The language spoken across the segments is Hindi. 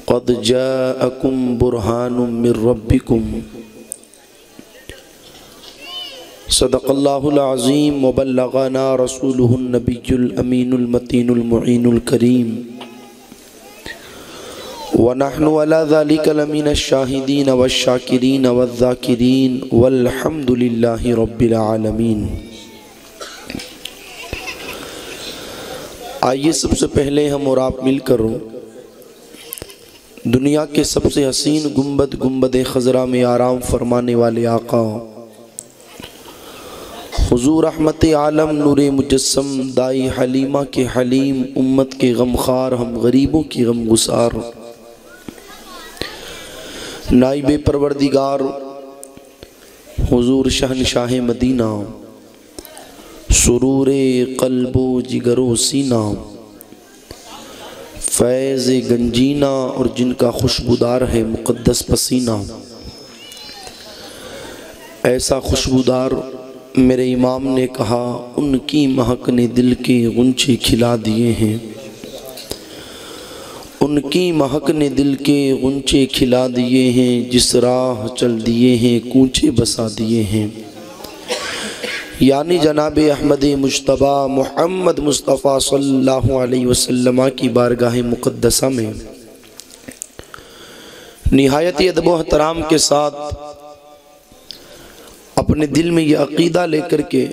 क़द जाअकुम बुरहानुम मिर रब्बिकुम सदक़ल्लाहुल अज़ीम व बल्लग़ना रसूलुहुन नबियुल अमीनुल मतीनुल मुईनुल करीम व नहनु अला ज़ालिका लमिनश शाहिदीन वश्शाकिरीन वज़्ज़ाकिरीन वल्हम्दुलिल्लाहि रब्बिल आलमीन। आइए सबसे पहले हम और आप मिलकर दुनिया के सबसे हसीन गुंबद खज़रा में आराम फरमाने वाले आका हुजूर रहमत आलम नूरे मुजस्सम दाई हलीमा के हलीम उम्मत के गमखार हम गरीबों की गमगुसार नाइबे परवरदिगार हुजूर शहनशाह मदीना सुरूरे क़ल्बो जिगरो सीना फैज़ गंजीना और जिनका खुशबूदार है मुक़द्दस पसीना, ऐसा खुशबूदार मेरे इमाम ने कहा उनकी महक ने दिल के गुंचे खिला दिए हैं, उनकी महक ने दिल के गुंचे खिला दिए हैं, जिस राह चल दिए हैं कूंचे बसा दिए हैं। यानी जनाब अहमद मुज्तबा मोहम्मद मुस्तफ़ा सल्लल्लाहु अलैहि वसल्लम की बारगाह मुक़द्दसा में निहायत अदब व एहतराम के साथ अपने दिल में यह अक़ीदा लेकर के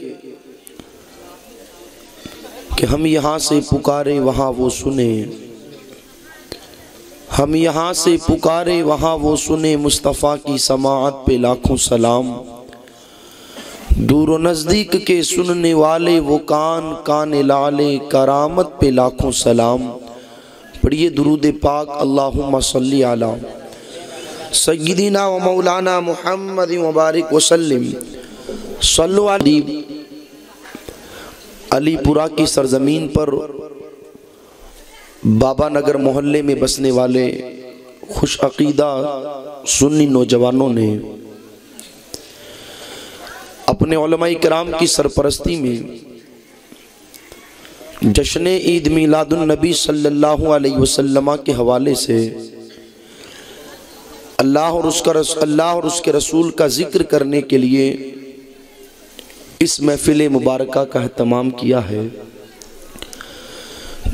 कि हम यहाँ से पुकारे वहाँ वो सुने, हम यहाँ से पुकारे वहाँ वो सुने, मुस्तफ़ा की समाअत पे लाखों सलाम, दूर व नज़दीक के सुनने वाले वो कान कान लाले, करामत पे लाखों सलाम। पढ़िए दुरूद पाक अल्लाहुम्मा सल्ली अला सय्यिदिना व मौलाना मुहम्मद व बारिक वसल्लिम। सल्लु अली। अलीपुरा की सरजमीन पर बाबा नगर मोहल्ले में बसने वाले खुश अक़ीदा सुन्नी नौजवानों ने अपने उलमाए किराम की सरपरस्ती में जश्न ईद मीलादुन नबी सल्लल्लाहु अलैहि वसल्लम के हवाले से अल्लाह और उसके रसूल का जिक्र करने के लिए इस महफिल मुबारका का एहतमाम किया है।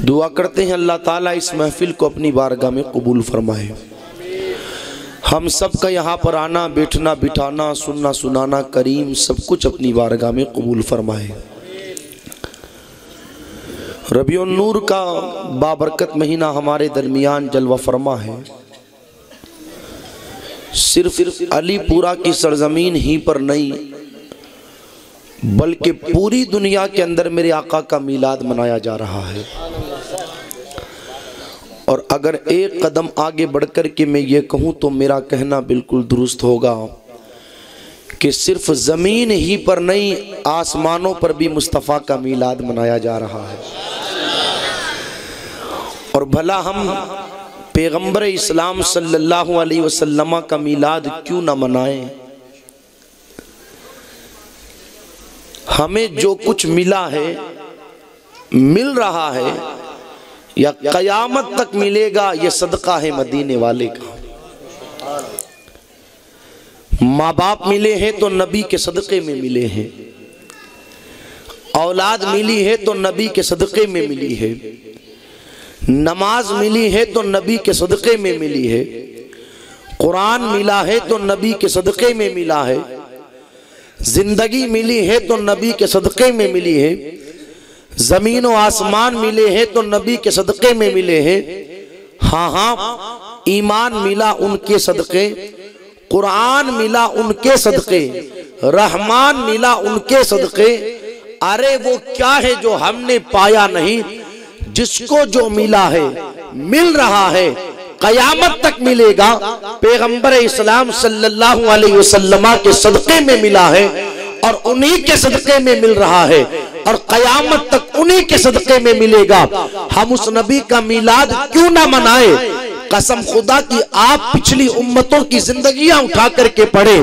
दुआ करते हैं अल्लाह ताला इस महफिल को अपनी बारगाह में कबूल फरमाए। हम सब का यहाँ पर आना बैठना बिठाना सुनना सुनाना करीम सब कुछ अपनी बारगाह में कबूल फरमाए। रबीउन नूर का बाबरकत महीना हमारे दरमियान जलवा फरमा है। सिर्फ अलीपुरा की सरजमीन ही पर नहीं बल्कि पूरी दुनिया के अंदर मेरे आका का मीलाद मनाया जा रहा है। और अगर एक कदम आगे बढ़कर के मैं ये कहूँ तो मेरा कहना बिल्कुल दुरुस्त होगा कि सिर्फ ज़मीन ही पर नहीं आसमानों पर भी मुस्तफ़ा का मीलाद मनाया जा रहा है। और भला हम पैगंबर इस्लाम सल्लल्लाहु अलैहि वसल्लम का मीलाद क्यों ना मनाएं। हमें जो कुछ मिला है मिल रहा है या क़यामत तक मिलेगा, ये सदका है मदीने वाले का। माँ बाप मिले हैं तो नबी के सदक़े में मिले हैं, औलाद मिली है तो नबी के सदक़े में मिली है, नमाज मिली है तो नबी के सदक़े में मिली है, कुरान मिला है तो नबी के सदक़े में मिला है, जिंदगी मिली है तो नबी के सदक़े में मिली है, ज़मीन और आसमान मिले हैं तो नबी के सदक़े में मिले हैं। हाँ, ईमान मिला उनके सदक़े, कुरान मिला उनके सदक़े, रहमान मिला उनके सदक़े। अरे वो क्या है जो हमने पाया नहीं, जिसको जो मिला है मिल रहा है, क़यामत तक मिलेगा। पैगंबर इस्लाम सल्लल्लाहु अलैहि वसल्लम के सदक़े में मिला है और उन्हीं के सदक़े में मिल रहा है और क़यामत तक उन्हीं के सदक़े में मिलेगा। हम उस नबी का मीलाद क्यों ना मनाए कसम खुदा की आप पिछली उम्मतों की जिंदगियां उठा करके पढ़े,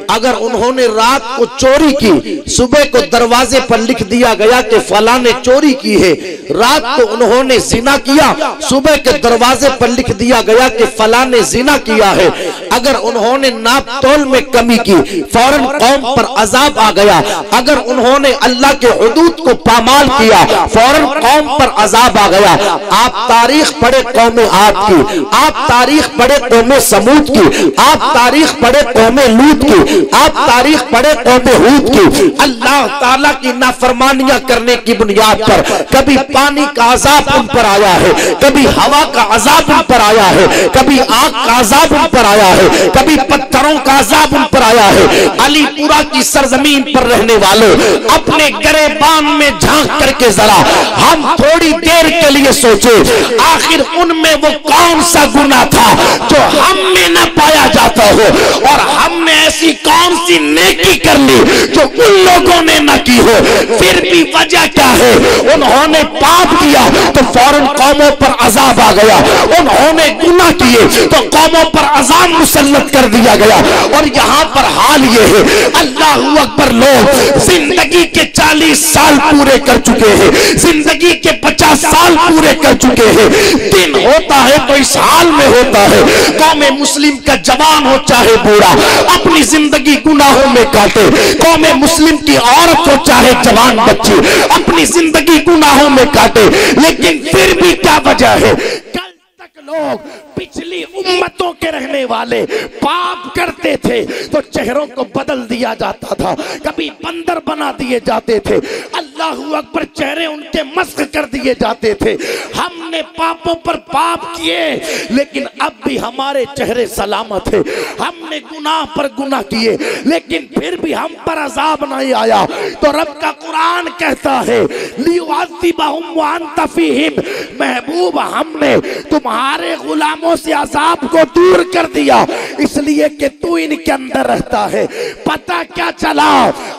अगर उन्होंने रात को चोरी की, सुबह को दरवाजे पर लिख दिया गया कि फला ने चोरी की है, रात को उन्होंने जिना किया, सुबह के दरवाजे पर लिख दिया गया कि फला ने जिना किया है। अगर उन्होंने नाप तोल में कमी की, फौरन कौम पर अजाब आ गया। अगर उन्होंने अल्लाह के हुदूद को पामाल किया, फौरन कौम पर अजाब आ गया। आप तारीख पढ़े कौम आद की, आप तारीख पढ़े कौम समूद की, आप तारीख पढ़े कौम लूत की, आप तारीख पढ़े कौम हूद की। अल्लाह ताला की नाफरमानियां करने की बुनियाद पर कभी पानी का अजाब उन पर आया है, कभी हवा का अजाब उन पर आया है, कभी आग का अजाब उन पर आया है, कभी पत्थरों का अजाब उन पर आया है। अलीपुरा की सरजमीन पर रहने वालों, अपने गरेबान में झांक करके जरा हम थोड़ी देर के लिए सोचे, आखिर उनमें वो कौन सा गुनाह था जो हम में न पाया जाता हो, और हमने ऐसी कौन सी नेकी कर ली जो उन लोगों ने न की हो। फिर भी वजह क्या है? उन्होंने पाप किया तो फौरन कौमों पर अजाब आ गया, उन्होंने गुनाह किए तो कौमों पर अजाब मुसल्लत कर दिया गया। और यहाँ पर हाल ये है, अल्लाहू अकबर, लोग जिंदगी के 40 साल पूरे कर चुके हैं, जिंदगी के 50 साल पूरे कर चुके हैं, दिन होता है तो इस हाल में होता है। कौम मुस्लिम का जवान हो चाहे बूढ़ा, अपनी जिंदगी गुनाहों में काटे। कौम मुस्लिम की औरत हो चाहे जवान बच्ची, अपनी जिंदगी गुनाहों में काटे। लेकिन फिर भी क्या वजह है? कल तक लोग पिछली उम्मतों के रहने वाले पाप करते थे तो चेहरों को बदल दिया जाता था, कभी बंदर बना दिए जाते थे, अल्लाहू अकबर, चेहरे उनके मस्क कर दिए जाते थे। हमने पापों पर पाप किए, लेकिन अब भी हमारे चेहरे सलामत है। हमने गुनाह पर गुनाह किए, लेकिन फिर भी हम पर अजाब नहीं आया। तो रब का कुरान कहता है, लियुअज़्ज़िबहुम व अंत फ़ीहिम, महबूब, हमने तुम्हारे गुलामों से अजाब को दूर कर दिया इसलिए कि तू इनके अंदर रहता है। पता क्या चला?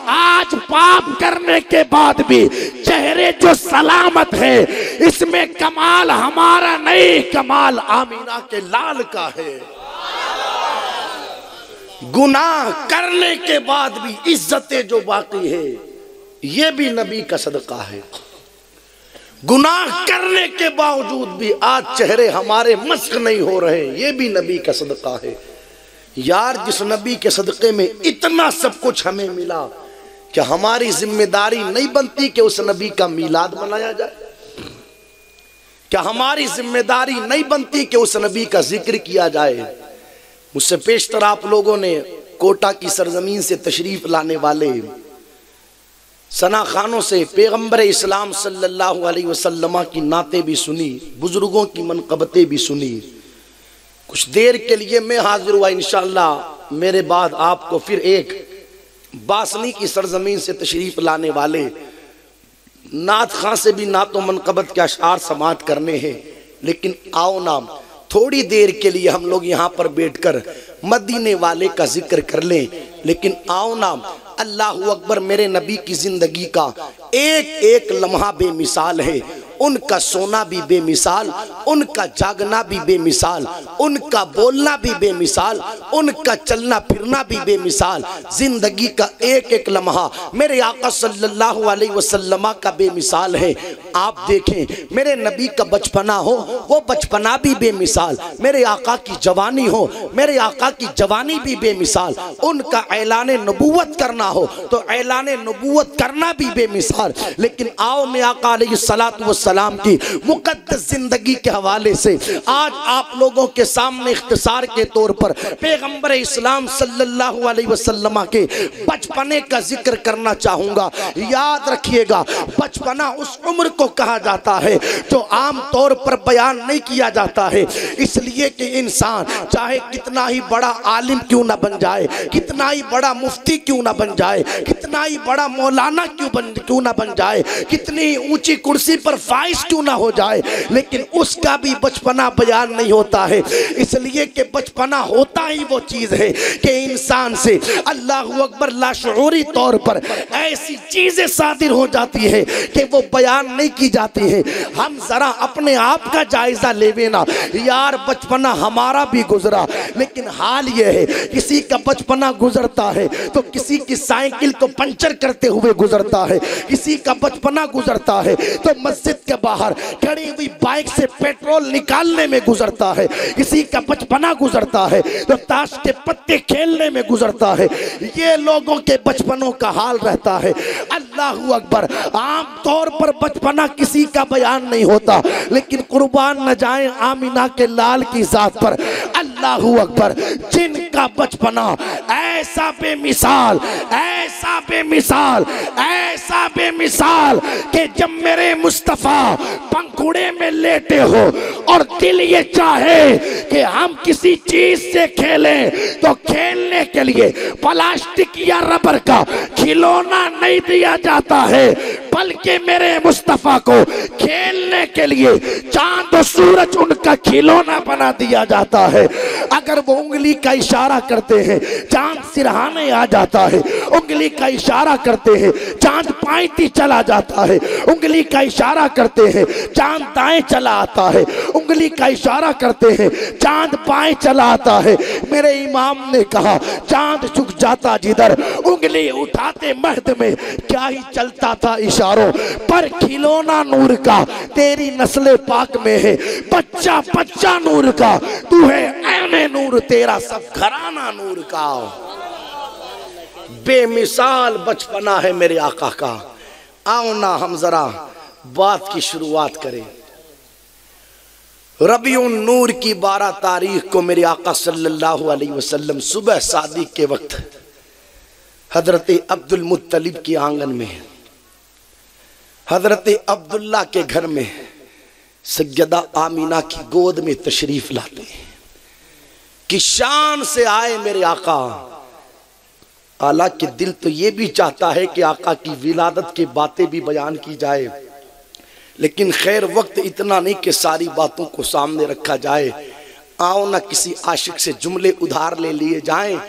आज पाप करने के बाद भी चेहरे जो सलामत है, इसमें कमाल हमारा नहीं, कमाल आमीना के लाल का है। गुनाह करने के बाद भी इज्जतें जो बाकी है, ये भी नबी का सदका है। गुनाह करने के बावजूद भी आज चेहरे हमारे मस्क नहीं हो रहे, ये भी नबी का सदका है। यार, जिस नबी के सदक़े में इतना सब कुछ हमें मिला, क्या हमारी जिम्मेदारी नहीं बनती कि उस नबी का मीलाद मनाया जाए? क्या हमारी जिम्मेदारी नहीं बनती कि उस नबी का जिक्र किया जाए? मुझसे पेशतर आप लोगों ने कोटा की सरजमीन से तशरीफ लाने वाले सना खानों से पैगम्बर इस्लाम सल्लल्लाहु अलैहि वसल्लम की नाते भी सुनी, बुजुर्गों की मनक़बतें भी सुनी। कुछ देर के लिए मैं हाजिर हुआ, इंशाअल्लाह मेरे बाद आपको फिर एक बासनी की सरजमीन से तशरीफ लाने वाले नात खां से भी नातो मनक़बत के अशआर समात करने हैं। लेकिन आओ नाम थोड़ी देर के लिए हम लोग यहाँ पर बैठकर मदीने वाले का जिक्र कर लें। लेकिन आओ नाम, अल्लाहू अकबर, मेरे नबी की जिंदगी का एक एक लम्हा बेमिसाल है। उनका सोना भी बेमिसाल, उनका जागना भी बेमिसाल, उनका बोलना भी बेमिसाल, उनका चलना फिरना भी बेमिसाल। जिंदगी का एक एक लम्हा मेरे आका सल्लल्लाहु अलैहि वसल्लम का बेमिसाल है। आप देखें, मेरे नबी का बचपना हो, वो बचपना भी बेमिसाल। मेरे आका की जवानी हो, मेरे आका की जवानी भी बेमिसाल। उनका ऐलान नबूवत करना हो तो ऐलान नबूवत करना भी बेमिसाल। लेकिन आओ, मैं आका अलैहिस्सलातु वस्सलाम की मुक़द्दस जिंदगी के हवाले से आज आप लोगों के सामने इख्तिसार के तौर पर पैगंबर इस्लाम सल्लल्लाहु अलैहि वसल्लम के बचपने का जिक्र करना चाहूँगा। याद रखिएगा, बचपना उस उम्र को कहा जाता है जो आम तौर पर बयान नहीं किया जाता है, इसलिए कि इंसान चाहे कितना ही बड़ा आलिम क्यों ना बन जाए, कितना ही बड़ा मुफ्ती क्यों ना बन जाए, कितना ही बड़ा मौलाना क्यों ना बन जाए, कितनी ऊंची कुर्सी पर फाइज क्यों ना हो जाए, लेकिन उसका भी बचपना बयान नहीं होता है। इसलिए कि बचपना होता ही वो चीज़ है कि इंसान से अल्लाहु अकबर लाशऊरी तौर पर ऐसी चीज़ें सादिर हो जाती है कि वो बयान नहीं की जाती है। हम जरा अपने आप का जायजा लेवे ना यार, बचपना हमारा भी गुजरा, लेकिन हाल यह है किसी का बचपना गुजरता है तो किसी की साइकिल को पंचर करते हुए गुजरता है, किसी का बचपना गुजरता है तो मस्जिद के बाहर खड़ी हुई बाइक से पेट्रोल निकालने में गुजरता है, किसी का बचपना गुजरता है तो ताश के पत्ते खेलने में गुजरता है। ये लोगों के बचपनों का हाल रहता है। अल्लाहू अकबर। आम तौर पर बचपना किसी का बयान नहीं होता, लेकिन कुर्बान न जाए आमिना के लाल की जात पर। अल्लाहू अकबर। जिनका बचपना ऐसा बेमिसाल, ऐसा बेमिसाल, ऐसा बेमिसाल कि जब मेरे मुस्तफा पंखुड़े में लेटे हो और दिल ये चाहे कि हम किसी चीज से खेलें तो खेलने के लिए प्लास्टिक या रबर का खिलौना नहीं दिया जाता है, बल्कि मेरे मुस्तफा को खेलने के लिए चांद और सूरज उनका खिलौना बना दिया जाता है। अगर वो उंगली का इशारा करते हैं चांद सिरहाने आ जाता है, उंगली का इशारा करते हैं चांद पाइती चला जाता है, उंगली का इशारा करते हैं चांद दाएं चला आता है, उंगली का इशारा करते हैं चांद बाएं चला आता है। मेरे इमाम ने कहा चांद झुक जाता जिधर, उंगली उठाते महद में क्या ही चलता था इशारों पर। खिलौना नूर का तेरी नस्ले पाक में है, बच्चा बच्चा नूर का तू है, ऐने नूर तेरा सब घराना नूर का। बेमिसाल बचपना है मेरे आका का। आओ ना हम जरा बात की शुरुआत करें। रबीउन नूर की 12 तारीख को मेरे आका सल्लल्लाहु अलैहि वसल्लम सुबह शादी के वक्त हजरत अब्दुल मुत्तलिब के आंगन में, हजरत अब्दुल्ला के घर में सैयदा आमीना की गोद में तशरीफ लाते हैं कि शान से आए मेरे आका। हालांकि दिल तो ये भी चाहता है कि आका की विलादत की बातें भी बयान की जाए, लेकिन खैर वक्त इतना नहीं कि सारी बातों को सामने रखा जाए। आओ ना किसी आशिक से जुमले उधार ले लिए जाएं।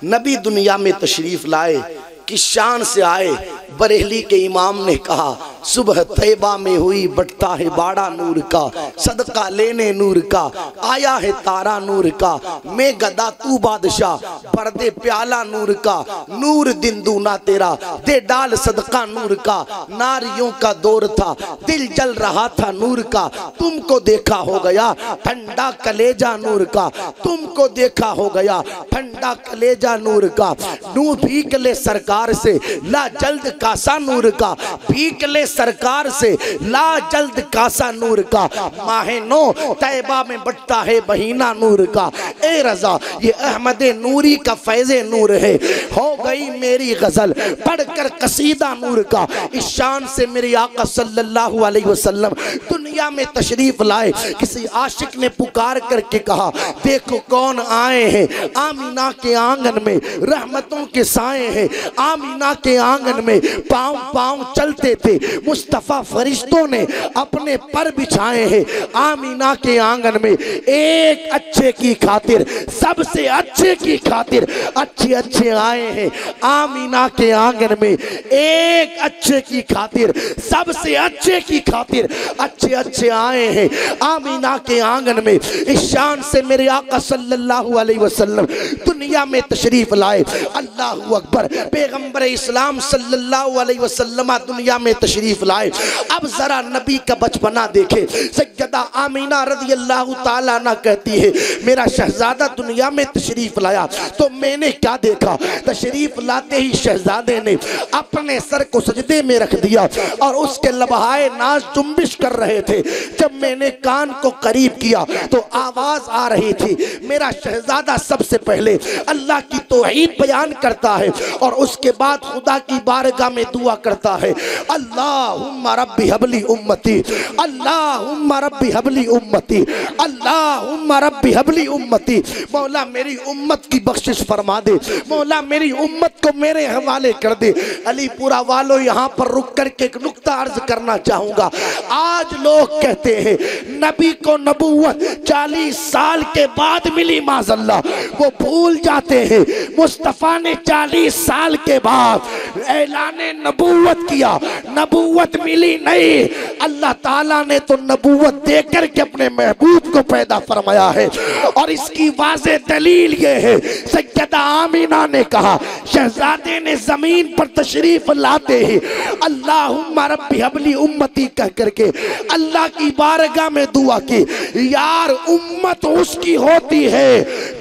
नबी दुनिया में तशरीफ लाए कि शान से आए। बरेली के इमाम ने कहा सुबह तैबा में हुई बटता है बाड़ा नूर का, सदका लेने नूर का आया है तारा नूर का, मैं गदा तू बादशाह भर दे प्याला नूर का, नूर दिन दूना तेरा दे डाल सदका नूर का। नारियों का दौर था दिल जल रहा था नूर का, तुमको देखा हो गया ठंडा कलेजा नूर का, तुमको देखा हो गया ठंडा कलेजा नूर का। नू भीख ले सरकार से ला जल्द कासा नूर का, भीख ले सरकार से ला जल्द कासा नूर का। माहे नो तैबा में बटता है महीना नूर का। ए रजा ये अहमद नूरी का फैज़े नूर है, हो गई मेरी गजल पढ़कर कसीदा नूर का। इस शान से मेरे आका सल्लल्लाहु अलैहि वसल्लम दुनिया में तशरीफ लाए। किसी आशिक ने पुकार करके कहा देखो कौन आए हैं, आमीना के आंगन में रहमतों के साए हैं। आमीना के आंगन में पांव पांव चलते थे मुस्तफा फरिश्तों ने अपने पर बिछाए हैं। आमीना के आंगन में एक अच्छे की खातिर, सबसे अच्छे की खातिर अच्छे अच्छे आए हैं। आमीना के आंगन में एक अच्छे की खातिर, सबसे अच्छे की खातिर अच्छे अच्छे आए हैं। आमीना के आंगन में इस शान से मेरे आका सल्लल्लाहु अलैहि वसल्लम दुनिया में तशरीफ लाए। अल्लाहू अकबर। पैगंबर इस्लाम सल्लल्लाहु अलैहि वसल्लम दुनिया में तशरीफ लाए। अब जरा नबी का बचपना देखे। सैयदा आमीना रज़ी अल्लाह ताला अन्हा कहती है मेरा शहजादा दुनिया में तशरीफ लाया तो मैंने क्या देखा, तशरीफ लाते ही शहजादे ने अपने सर को सजदे में रख दिया और उसके लबहाए नाज जुम्बिश कर रहे थे। जब मैंने कान को करीब किया तो आवाज आ रही थी। मेरा शहजादा सबसे पहले अल्लाह की तौहीद बयान करता है और उसके बाद खुदा की बारगाह में दुआ करता है अल्लाहुम्मा रब्बी हबली उम्मती, अल्लाहुम्मा रब्बी हबली उम्मती, अल्लाहुम्मा रब्बी हबली उम्मती। मौला मेरी उम्मत की बख्शिश फरमा दे, मौला मेरी उम्मत को मेरे हवाले कर दे। अलीपुरा वालों यहाँ पर रुक करके एक नुक्ता अर्ज करना चाहूंगा। आज लोग कहते हैं नबी को नबूवत 40 साल के बाद मिली माज़अल्लाह, वो भूल जाते हैं मुस्तफ़ा ने 40 साल के बाद ऐलाने नबूवत किया, नबूवत मिली नहीं। अल्लाह ताला ने तो नबूवत देकर के अपने महबूब को पैदा फरमाया है। और इसकी वाज़ेह दलील ये है, सैयदा आमीना ने कहा, शहजादे ने जमीन पर तशरीफ लाते ही अल्लाहुम्मा रब्बी हबली उम्मती कह करके अल्लाह की बारगाह में दुआ की। यार उम्मत उसकी होती है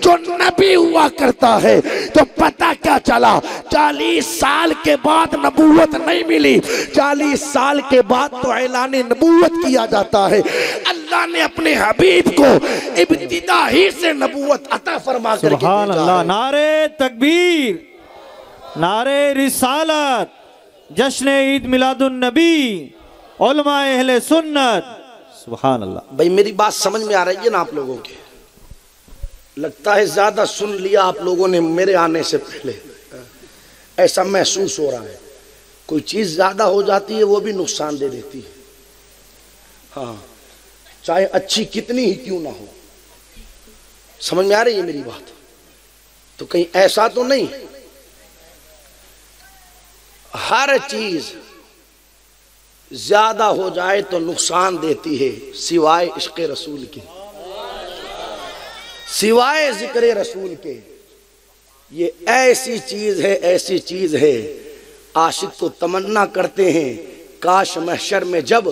जो नबी हुआ करता है। तो पता क्या चला, 40 साल के बाद नबूवत नहीं मिली, 40 साल के बाद तो ऐलाने नबूवत किया जाता है। अल्लाह ने अपने हबीब को इब्तिदा ही से नबूवत अता फरमा करके भेजा। सुभान अल्लाह। नारे तकबीर, नारे रिसालत, जश्न ईद मिलादुन नबी, उलमा अहले सुन्नत। सुभान अल्लाह। भाई मेरी बात समझ में आ रही है ना आप लोगों के? लगता है ज्यादा सुन लिया आप लोगों ने मेरे आने से पहले, ऐसा महसूस हो रहा है। कोई चीज ज्यादा हो जाती है वो भी नुकसान दे देती है। हाँ, चाहे अच्छी कितनी ही क्यों ना हो। समझ में आ रही है मेरी बात? तो कहीं ऐसा तो नहीं, हर चीज ज्यादा हो जाए तो नुकसान देती है, सिवाय इश्क़ रसूल के, सिवाय जिक्र रसूल के। ये ऐसी चीज है, ऐसी चीज है, आशिक तो तमन्ना करते हैं काश महशर में जब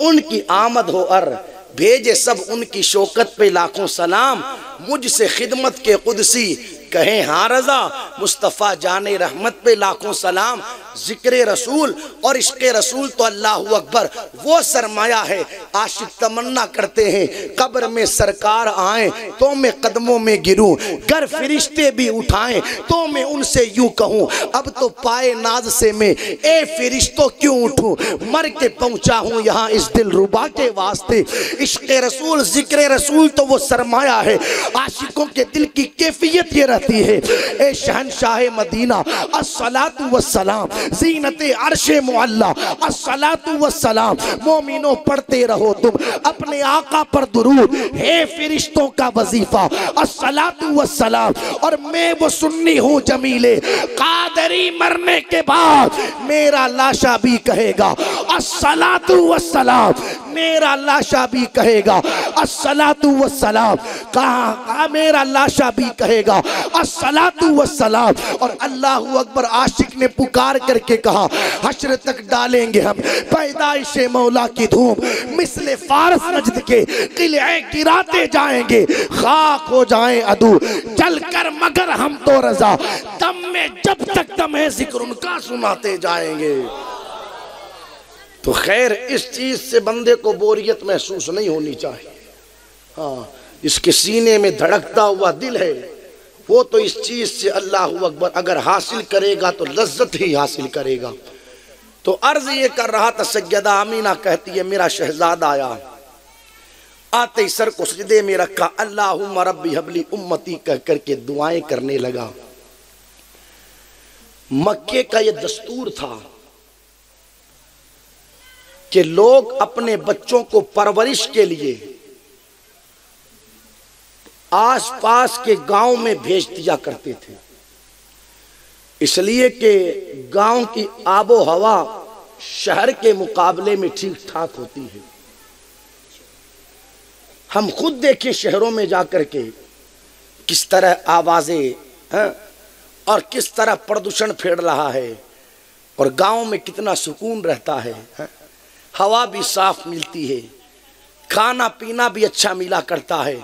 उनकी आमद हो और भेजे सब उनकी शौकत पे लाखों सलाम। मुझसे खिदमत के कुदसी कहें हाँ रजा, मुस्तफ़ा जाने रहमत पे लाखों सलाम। जिक्र रसूल और इश्क़ रसूल तो अल्लाहु अकबर वो सरमाया है। आशिक तमन्ना करते हैं कब्र में सरकार आए तो मैं कदमों में गिरूं, गर फरिश्ते भी उठाएं तो मैं उनसे यूं कहूं, अब तो पाए नाज से मैं ए फरिश्तों क्यों उठूं, मर के पहुंचा हूं यहाँ इस दिल रुबा के वास्ते। इश्क़ रसूल जिक्र रसूल तो वो सरमाया है। आशिकों के दिल की कैफियत ये रहती है, ए शहनशाह मदीना अस्सलातु वस्सलाम, ज़ीनते अर्शे मुअल्ला अस्सलातु वस्सलाम। मोमिनो पढ़ते रहो तुम अपने आका पर दुरूद, हे फरिश्तों का वजीफा अस्सलातु वस्सलाम। और मैं वो सुन्नी हूँ जमीले, कादरी मरने के बाद मेरा लाशा भी कहेगा अस्सलातु वस्सलाम, मेरा लाशा भी कहेगा अस्सलातु वस्सलाम। कहा मेरा लाशा भी कहेगा अस्सलातु वस्सलाम। और अल्लाहु अकबर आशिक ने पुकार करके कहा, हश्र तक डालेंगे हम पैदाइशे मौला की धूम, मिसले फारस नजद के किले गिराते जाएंगे, खाक हो जाएं अदू जलकर मगर हम तो रजा, दम में जब तक दम है जिक्र उनका सुनाते जाएंगे। तो खैर इस चीज से बंदे को बोरियत महसूस नहीं होनी चाहिए। हाँ, इसके सीने में धड़कता हुआ दिल है वो तो इस चीज से अल्लाहु अकबर अगर हासिल करेगा तो लज्जत ही हासिल करेगा। तो अर्ज ये कर रहा था, सैयदा आमीना कहती है मेरा शहजादा आया, आते ही सर को सजदे में रखा, अल्लाहुम्मा रब्बी हबली उम्मती कह करके दुआएं करने लगा। मक्के का ये दस्तूर था कि लोग अपने बच्चों को परवरिश के लिए आसपास के गांव में भेज दिया करते थे, इसलिए कि गांव की आबो हवा शहर के मुकाबले में ठीक ठाक होती है। हम खुद देखें शहरों में जाकर के किस तरह आवाजें और किस तरह प्रदूषण फैल रहा है, और गांव में कितना सुकून रहता है। हवा भी साफ मिलती है, खाना पीना भी अच्छा मिला करता है।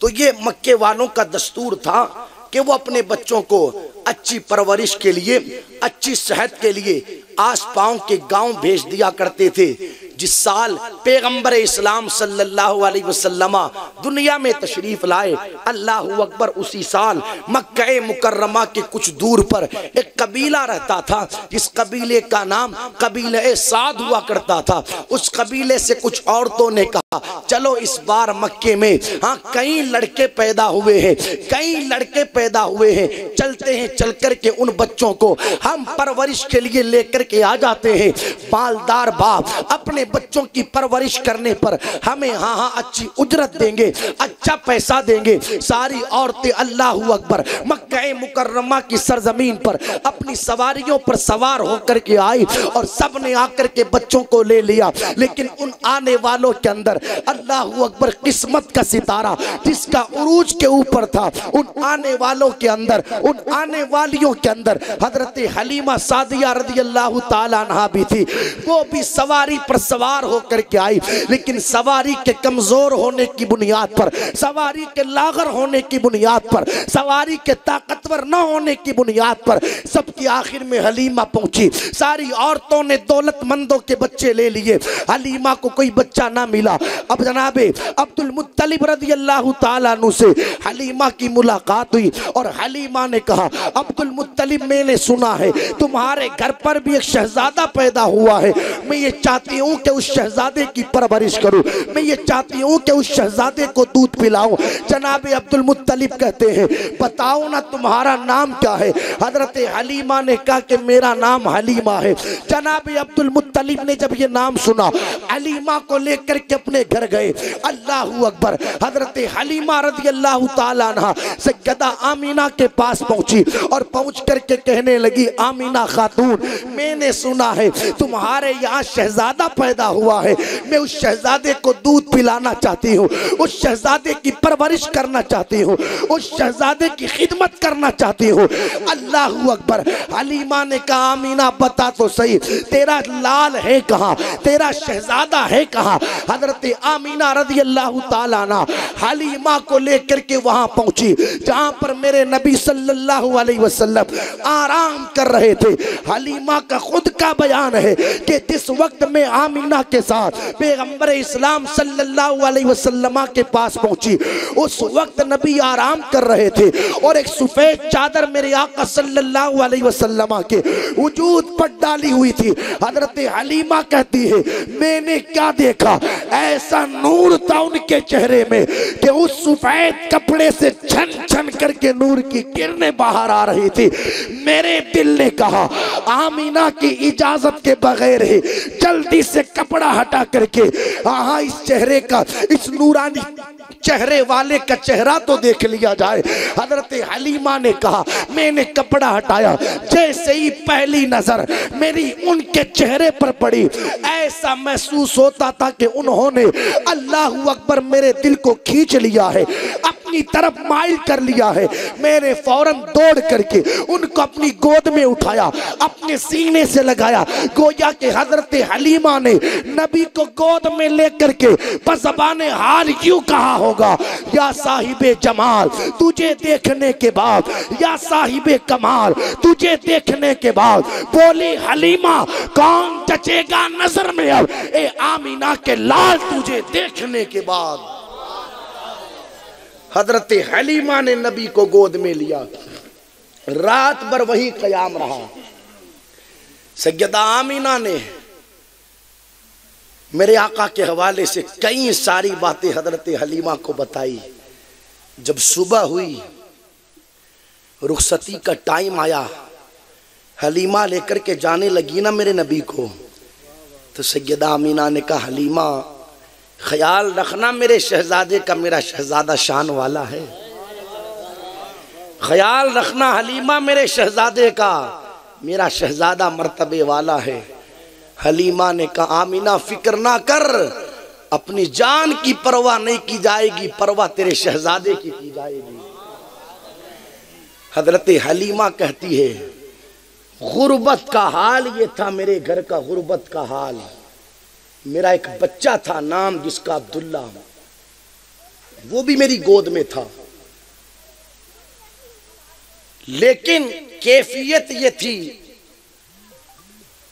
तो ये मक्के वालों का दस्तूर था कि वो अपने बच्चों को अच्छी परवरिश के लिए, अच्छी सेहत के लिए आस-पास के गांव भेज दिया करते थे। जिस साल पैगंबर इस्लाम सल्लल्लाहु अलैहि वसल्लम दुनिया में तशरीफ लाए, अल्लाहु अकबर, उसी साल मक्का मुकर्रमा के कुछ दूर पर एक कबीला रहता था, जिस कबीले का नाम कबीले साद हुआ करता था। उस कबीले से कुछ औरतों ने कहा चलो इस बार मक्के में हाँ कई लड़के पैदा हुए हैं, कई लड़के पैदा हुए हैं, चलते हैं, चल कर के उन बच्चों को हम परवरिश के लिए लेकर के आ जाते हैं। मालदार बाप अपने बच्चों की परवरिश करने पर हमें हाँ अच्छी उजरत देंगे, अच्छा पैसा देंगे। सारी औरतें अल्लाहू अकबर मक्का मुकर्रमा की सरजमीन पर अपनी सवारियों पर सवार होकर के आई और सब ने आकर के बच्चों को ले लिया। लेकिन उन आने वालों के अंदर अल्लाहू अकबर किस्मत का सितारा जिसका उरूज के ऊपर था, उन आने वालों के अंदर, उन आने वालियों के अंदर हजरत हलीमा सादिया रज़ी अल्लाह ताला अन्हा भी थी। वो भी सवारी पर सवार होकर के आई, लेकिन सवारी के कमजोर होने की बुनियाद पर, सवारी के लागर होने की बुनियाद पर, सवारी के ताकतवर न होने की बुनियाद पर सबकी आखिर में हलीमा पहुंची। सारी औरतों ने दौलतमंदों के बच्चे ले लिए, हलीमा को कोई बच्चा ना मिला। अब जनाबे अब्दुल मुत्तलिब रज़ी अल्लाह ताला अन्हु से हलीमा की मुलाकात हुई और हलीमा ने कहा, अब्दुल मुत्तलिब मैंने सुना है तुम्हारे घर पर भी एक शहजादा पैदा हुआ है, मैं ये चाहती हूँ कि उस शहजादे की परवरिश करूँ, मैं ये चाहती हूँ कि उस शहजादे को दूध पिलाऊं। जनाबे अब्दुल मुत्तलिब कहते हैं बताओ ना तुम्हारा नाम क्या है। हजरत हलीमा ने कहा कि मेरा नाम हलीमा है। जनाबे अब्दुल मुत्तलिब ने जब ये नाम सुना हलीमा को लेकर के अपने घर गए। अल्लाहू अकबर। हजरत हलीमा रज़ी अल्लाह ताला अन्हा सैयदा आमीना के पास पहुंची और पहुंच करके कहने लगी, आमीना खातून मैंने सुना है तुम्हारे यहाँ शहजादा पैदा हुआ है, मैं उस शहजादे को दूध पिलाना चाहती हूँ, उस शहजादे की परवरिश करना चाहती हूँ, उस शहजादे की खिदमत करना चाहती हूँ। अल्लाहू अकबर। हलीमा ने कहा, आमीना बता तो सही तेरा लाल है कहाँ, तेरा शहजादा है कहाँ। हजरत आमीना रज़ी अल्लाह ताला अन्हा हलीमा को लेकर के वहां पहुंची जहां पर मेरे नबी सल्लल्लाहु अलैहि वसल्लम आराम कर रहे थे। हलीमा का खुद का बयान है कि जिस वक्त में आमीना के साथ पैगंबर इस्लाम सल्लल्लाहु अलैहि वसल्लम के पास पहुंची उस वक्त नबी आराम कर रहे थे और एक सफेद चादर मेरे आका सल्लल्लाहु अलैहि वसल्लम के वजूद पर डाली हुई थी। हजरत हलीमा कहती है मैंने क्या देखा, ऐसा नूर था उनके चेहरे में कि उस सफेद कपड़े से छन छन करके नूर की किरणें बाहर आ रही थी। मेरे दिल ने कहा आमीना की इजाजत के बगैर ही जल्दी से कपड़ा हटा करके हाँ इस चेहरे का, इस नूरानी चेहरे वाले का चेहरा तो देख लिया जाए। हजरत हलीमा ने कहा मैंने कपड़ा हटाया, जैसे ही पहली नजर मेरी उनके चेहरे पर पड़ी ऐसा महसूस होता था कि उन्होंने अल्लाहू अकबर मेरे दिल को खींच लिया है, अपनी तरफ माइल कर लिया है। मैंने फौरन दौड़ करके उनको अपनी गोद में उठाया, अपने सीने से लगाया, गोया कि हजरत हलीमा ने नबी को गोद में लेकर के बज़बाने हाल यूं कहा होगा, या साहिबे जमाल तुझे देखने के बाद, या साहिबे कमाल तुझे देखने के बाद। बोली हलीमा कौन जचेगा नजर में अब, ए आमीना के लाल तुझे देखने के बाद। हजरत हलीमा ने नबी को गोद में लिया, रात भर वही कयाम रहा। सैयदा आमीना ने मेरे आका के हवाले से कई सारी बातें हजरत हलीमा को बताई। जब सुबह हुई, रुखसती का टाइम आया, हलीमा लेकर के जाने लगी ना मेरे नबी को, तो सैयदा आमीना ने कहा हलीमा ख्याल रखना मेरे शहजादे का, मेरा शहजादा शान वाला है, ख्याल रखना हलीमा मेरे शहजादे का, मेरा शहजादा मर्तबे वाला है। हलीमा ने कहा आमीना फिक्र ना कर, अपनी जान की परवाह नहीं की जाएगी, परवाह तेरे शहजादे की जाएगी। हजरत हलीमा कहती है गुर्बत का हाल ये था, मेरे घर का गुर्बत का हाल। मेरा एक बच्चा था नाम जिसका अब्दुल्ला, वो भी मेरी गोद में था, लेकिन कैफियत ये थी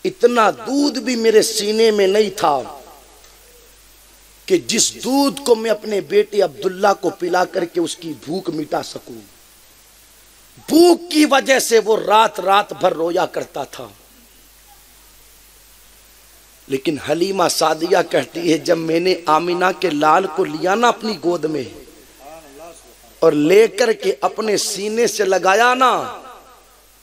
इतना दूध भी मेरे सीने में नहीं था कि जिस दूध को मैं अपने बेटे अब्दुल्ला को पिला करके उसकी भूख मिटा सकूं। भूख की वजह से वो रात रात भर रोया करता था। लेकिन हलीमा सादिया कहती है जब मैंने आमिना के लाल को लिया ना अपनी गोद में और लेकर के अपने सीने से लगाया ना,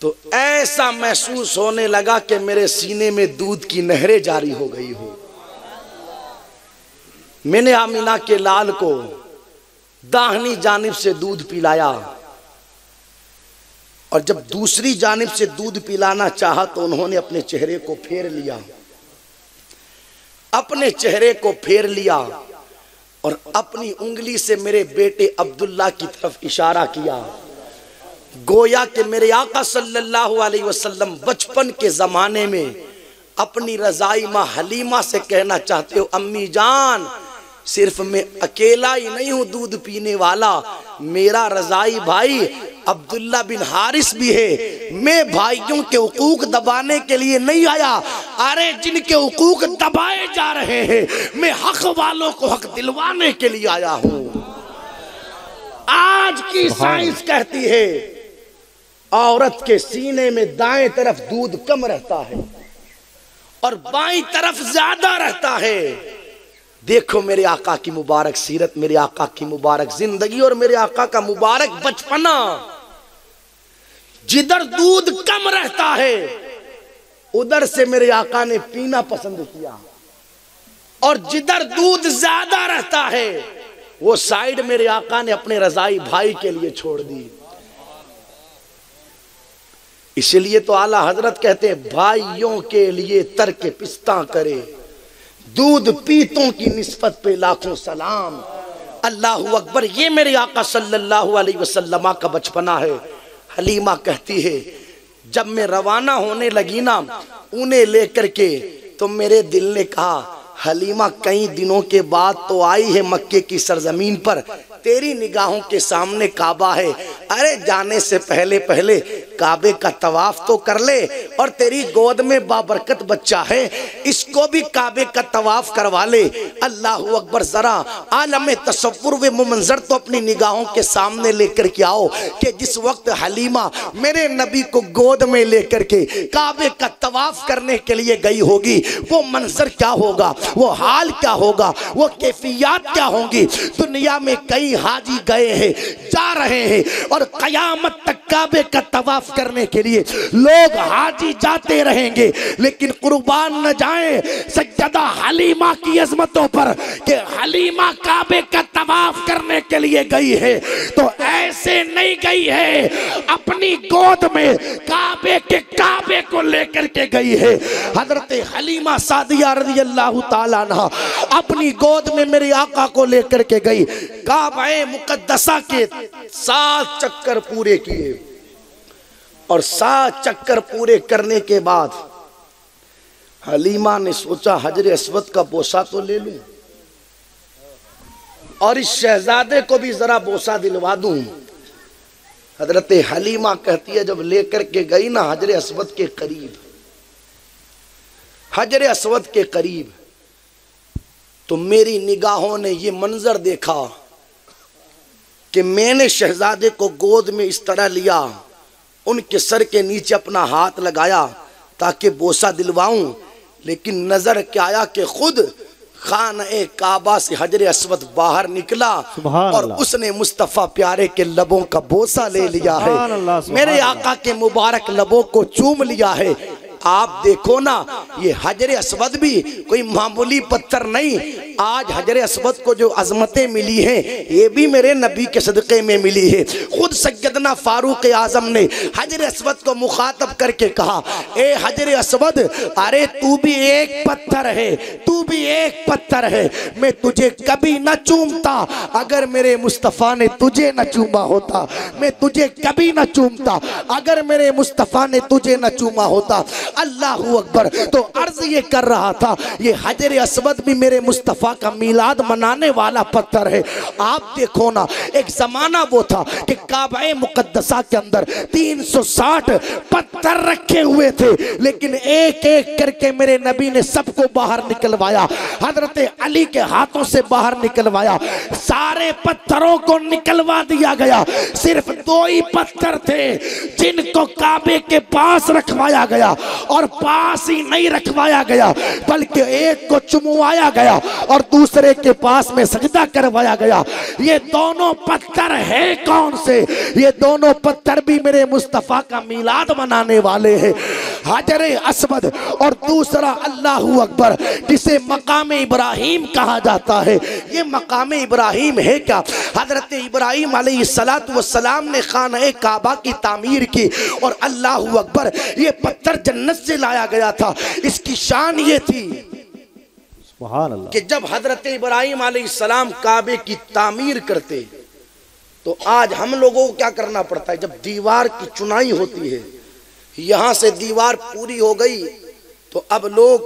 तो ऐसा महसूस होने लगा कि मेरे सीने में दूध की नहरें जारी हो गई हो। मैंने आमिना के लाल को दाहिनी जानिब से दूध पिलाया और जब दूसरी जानिब से दूध पिलाना चाहा तो उन्होंने अपने चेहरे को फेर लिया, अपने चेहरे को फेर लिया और अपनी उंगली से मेरे बेटे अब्दुल्ला की तरफ इशारा किया, गोया कि मेरे आका सल्लल्लाहु अलैहि वसल्लम बचपन के ज़माने में अपनी रज़ाई माँ हलीमा से कहना चाहते हो, अम्मी जान सिर्फ मैं अकेला ही नहीं हूँ दूध पीने वाला, मेरा रज़ाई भाई अब्दुल्ला बिन हारिस भी है। मैं भाइयों के हुकूक दबाने के लिए नहीं आया, अरे जिनके हुकूक दबाए जा रहे हैं मैं हक वालों को हक दिलवाने के लिए आया हूँ। आज की साइंस कहती है औरत के सीने में दाएं तरफ दूध कम रहता है और बाईं तरफ ज्यादा रहता है। देखो मेरे आका की मुबारक सीरत, मेरे आका की मुबारक जिंदगी और मेरे आका का मुबारक बचपना। जिधर दूध कम रहता है उधर से मेरे आका ने पीना पसंद किया और जिधर दूध ज्यादा रहता है वो साइड मेरे आका ने अपने रज़ाई भाई के लिए छोड़ दी। इसलिए तो आला हजरत कहते हैं भाइयों के लिए तर्क पिस्ता करे, दूध पीतों की निस्बत पे लाखों सलाम। अल्लाहु अकबर। ये मेरे आका सल्लल्लाहु अलैहि वसल्लम का बचपना है। हलीमा कहती है जब मैं रवाना होने लगी ना उन्हें लेकर के, तो मेरे दिल ने कहा हलीमा कई दिनों के बाद तो आई है मक्के की सरजमीन पर, तेरी निगाहों के सामने काबा है, अरे जाने से पहले पहले काबे का तवाफ तो कर ले और तेरी गोद में बाबरकत बच्चा है इसको भी काबे का तवाफ करवा ले। अल्लाहु अकबर। जरा आलम तसव्वुर व मुमंजर तो अपनी निगाहों के सामने लेकर के आओ कि जिस वक्त हलीमा मेरे नबी को गोद में लेकर के काबे का तवाफ करने के लिए गई होगी, वो मंजर क्या होगा, वो हाल क्या होगा, वो कैफियत क्या होंगी। दुनिया में कई हाजी गए हैं, जा रहे हैं और कयामत तक काबे का तवाफ करने के लिए लोग हाजी जाते रहेंगे, लेकिन कुर्बान न जाए सज्जदा हलीमा की अजमतों पर कि हलीमा काबे का तवाफ करने के लिए गई है तो ऐसे नहीं गई है, अपनी गोद में काबे को लेकर के गई है। हजरत हलीमा सादिया रज़ी अल्लाह ताला अन्हा अपनी गोद में मेरे आका को लेकर के गई, काबे मुकद्दसा के 7 चक्कर पूरे किए और 7 चक्कर पूरे करने के बाद हलीमा ने सोचा हजरे अस्वद का बोसा तो ले लूं और इस शहजादे को भी जरा बोसा दिलवा दूं। हजरत हलीमा कहती है जब लेकर के गई ना हजरे अस्वद के करीब, हजरे अस्वद के करीब, तो मेरी निगाहों ने ये मंजर देखा कि मैंने शहजादे को गोद में इस तरह लिया, उनके सर के नीचे अपना हाथ लगाया ताकि बोसा दिलवाऊं, लेकिन नजर क्या आया कि खुद खाने काबा से हजरे अस्वद बाहर निकला और उसने मुस्तफा प्यारे के लबों का बोसा ले लिया है, मेरे आका के मुबारक लबों को चूम लिया है। आप देखो ना ये हजरे अस्वद भी कोई मामूली पत्थर नहीं, आज हजरे अस्वद को जो अजमतें मिली हैं ये भी मेरे नबी के सदक़े में मिली है। खुद सैयदना फारूक आजम ने हजरे अस्वद को मुखातब करके कहा, ए हजरे अस्वद, अरे तू भी एक पत्थर है, तू भी एक पत्थर है, मैं तुझे कभी न चूमता अगर मेरे मुस्तफ़ा ने तुझे न चूमा होता, मैं तुझे कभी न चूमता अगर मेरे मुस्तफ़ा ने तुझे न चूमा होता। अल्लाहू अकबर। तो अर्ज ये कर रहा था ये हजरे अस्वद भी मेरे मुस्तफ़ा मुस्तफ़ा का मीलाद मनाने वाला पत्थर है। आप देखो ना, एक जमाना वो था कि काबा मुकद्दसा के अंदर 360 पत्थर रखे हुए थे, लेकिन एक एक करके मेरे नबी ने सबको बाहर निकलवाया। हजरत अली के हाथों से बाहर निकलवाया, सारे पत्थरों को निकलवा दिया गया। सिर्फ 2 ही पत्थर थे जिनको काबे के पास रखवाया गया, और पास ही नहीं रखवाया गया बल्कि एक को चुमवाया गया और दूसरे के पास में सजदा करवाया गया। ये दोनों पत्थर है कौन से? ये दोनों पत्थर भी मेरे मुस्तफ़ा का मीलाद मनाने वाले हैं। हजरे अस्वद और दूसरा अल्लाहू अकबर, जिसे मकाम इब्राहिम कहा जाता है। ये मकाम इब्राहिम है क्या? हजरत इब्राहिम अलैहिस्सलातु वस्सलाम ने खाना काबा की तामीर की, और अल्लाहू अकबर, ये पत्थर जन्नत से लाया गया था। इसकी शान ये थी सुभान अल्लाह कि जब हजरत इब्राहिम अलैहिस्सलाम काबे की तामीर करते, तो आज हम लोगों को क्या करना पड़ता है? जब दीवार की चुनाई होती है, यहां से दीवार पूरी हो गई तो अब लोग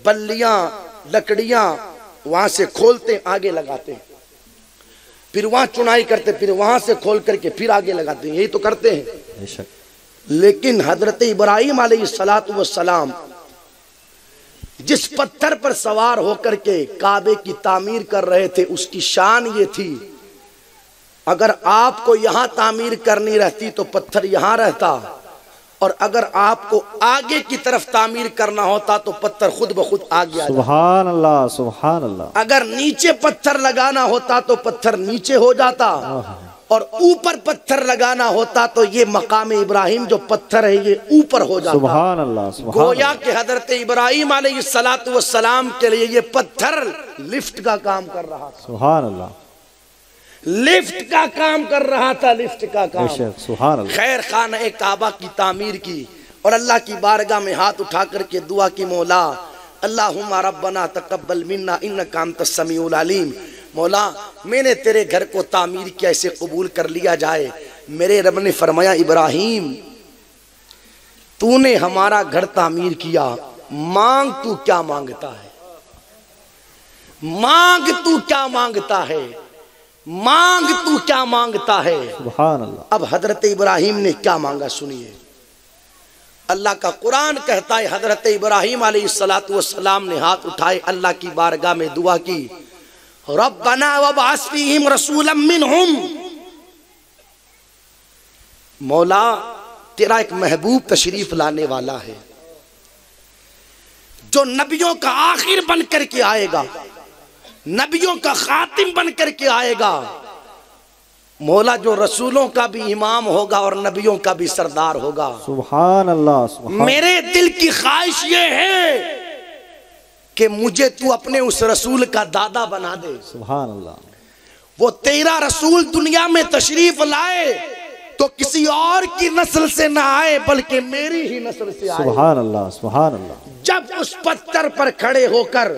बल्लियां लकड़ियां वहां से खोलते आगे लगाते, फिर वहां चुनाई करते, फिर वहां से खोल करके फिर आगे लगाते, यही तो करते हैं। लेकिन हजरत इब्राहिम अलैहिस्सलातु वस्सलाम जिस पत्थर पर सवार होकर के काबे की तामीर कर रहे थे, उसकी शान ये थी, अगर आपको यहां तामीर करनी रहती तो पत्थर यहां रहता, और अगर आपको आगे की तरफ तामीर करना होता तो पत्थर खुद ब खुद आगे आ जाता। सुभान अल्लाह सुभान अल्लाह। अगर नीचे पत्थर लगाना होता तो पत्थर नीचे हो जाता, और ऊपर पत्थर लगाना होता तो ये मकाम इब्राहिम जो पत्थर है ये ऊपर हो जाता। सुभान अल्लाह सुभान। गोया के हजरत इब्राहिम अलैहिस्सलातु वस्सलाम के लिए ये पत्थर लिफ्ट का काम कर रहा था। सुभान अल्लाह, लिफ्ट का काम कर रहा था, लिफ्ट का काम। सुभान अल्लाह। खैर खाना काबा की तामीर की और अल्लाह की बारगाह में हाथ उठा करके दुआ की, मौला अल्लाहुम्मा रब्बना तकब्बल मिन्ना इन्नका अंतस समीउल अलीम। मौला मैंने तेरे घर को तामीर किया, इसे कबूल कर लिया जाए। मेरे रब ने फरमाया, इब्राहिम तूने हमारा घर तामीर किया, मांग तू क्या मांगता है, मांग तू क्या मांगता है, मांग तू क्या मांगता है। सुभान अल्लाह। अब हजरत इब्राहिम ने क्या मांगा सुनिए। अल्लाह का कुरान कहता है, हजरत इब्राहिम अलैहिस्सलातु वस्सलाम ने हाथ उठाए, अल्लाह की बारगाह में दुआ की, रब्बना वबअस फीहिम रसूलन मिनहुम। मौला तेरा एक महबूब तशरीफ लाने वाला है जो नबियों का आखिर बन करके आएगा, नबियों का खातिम बन करके आएगा। मौला जो रसूलों का भी इमाम होगा और नबियों का भी सरदार होगा। सुभान अल्लाह सुभान। मेरे दिल की ख्वाहिश ये है कि मुझे तू अपने उस रसूल का दादा बना दे। सुभान अल्लाह। वो तेरा रसूल दुनिया में तशरीफ लाए तो किसी और की नस्ल से ना आए बल्कि मेरी ही नस्ल से आए। सुभान अल्लाह सुभान अल्लाह। जब उस पत्थर पर खड़े होकर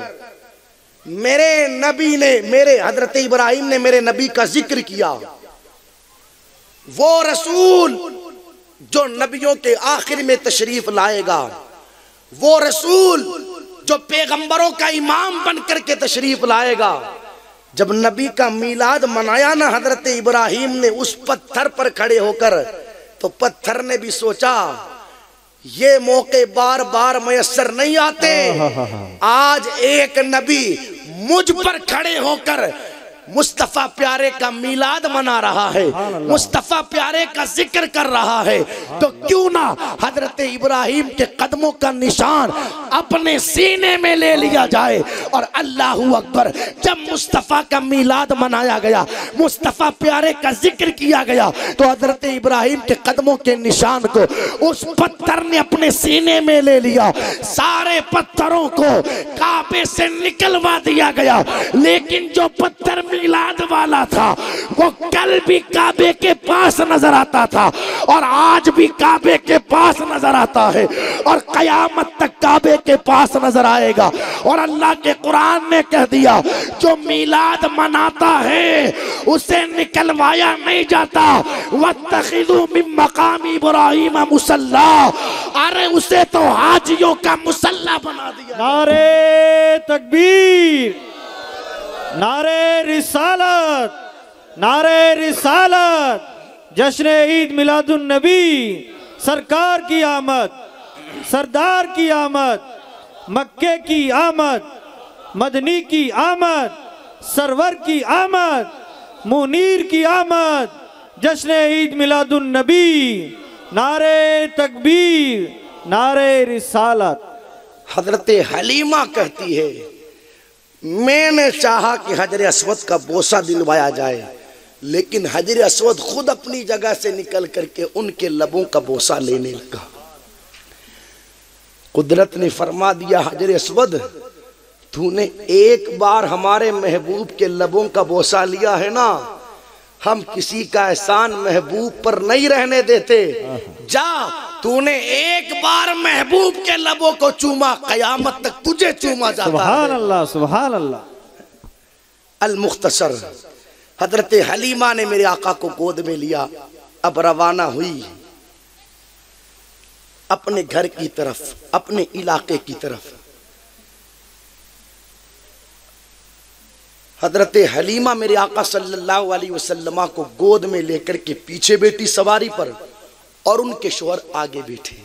मेरे नबी ने, मेरे हजरत इब्राहिम ने मेरे नबी का जिक्र किया, वो रसूल जो नबियों के आखिर में तशरीफ लाएगा, वो रसूल जो पैगंबरों का इमाम बन करके तशरीफ लाएगा। जब नबी का मीलाद मनाया ना हजरत इब्राहिम ने उस पत्थर पर खड़े होकर, तो पत्थर ने भी सोचा ये मौके बार बार मयस्सर नहीं आते, आज एक नबी मुझ पर खड़े होकर मुस्तफा प्यारे का मीलाद मना रहा है, मुस्तफा प्यारे का जिक्र कर रहा है, तो क्यों ना हजरत इब्राहिम के कदमों का निशान अपने सीने में ले लिया जाए। और अल्लाहू अकबर, जब मुस्तफा का मीलाद मनाया गया, मुस्तफा प्यारे का जिक्र किया गया, तो हजरत इब्राहिम के कदमों के निशान को उस पत्थर ने अपने सीने में ले लिया। सारे पत्थरों को काबे से निकलवा दिया गया, लेकिन जो पत्थर मीलाद वाला था वो कल भी काबे के पास नजर आता था और आज भी काबे के पास नजर आता है और कयामत तक काबे के पास नजर आएगा। और अल्लाह के कुरान ने कह दिया, जो मीलाद मनाता है उसे निकलवाया नहीं जाता। वत्तखिज़ू मिन मकाम इब्राहीम मुसल्ला, अरे उसे तो हाजियों का मुसल्ला बना दिया। नारे तकबीर, नारे रिसालत, नारे रिसालत, जश्न ईद मिलादुन नबी, सरकार की आमद, सरदार की आमद, मक्के की आमद, मदनी की आमद, सरवर की आमद, मुनीर की आमद, जश्न ईद मिलादुन नबी, नारे तकबीर, नारे रिसालत। हजरत हलीमा कहती है, मैंने चाहा कि हजर अस्वद का बोसा दिलवाया जाए, लेकिन हजर अस्वद खुद अपनी जगह से निकल करके उनके लबों का बोसा लेने लगा। कुदरत ने फरमा दिया, हजर अस्वद तूने एक बार हमारे महबूब के लबों का बोसा लिया है ना, हम किसी का एहसान महबूब पर नहीं रहने देते। जा, तूने एक बार महबूब के लबों को चूमा, कयामत तक तुझे चूमा जाता है। सुभान अल्लाह, सुभान अल्लाह। अल मुख्तसर, हजरत हलीमा ने मेरे आका को गोद में लिया, अब रवाना हुई अपने घर की तरफ, अपने इलाके की तरफ। हजरत हलीमा मेरे आका सल्लल्लाहु अलैहि वसल्लम को गोद में लेकर के पीछे बैठी सवारी पर, और उनके शोहर आगे बैठे,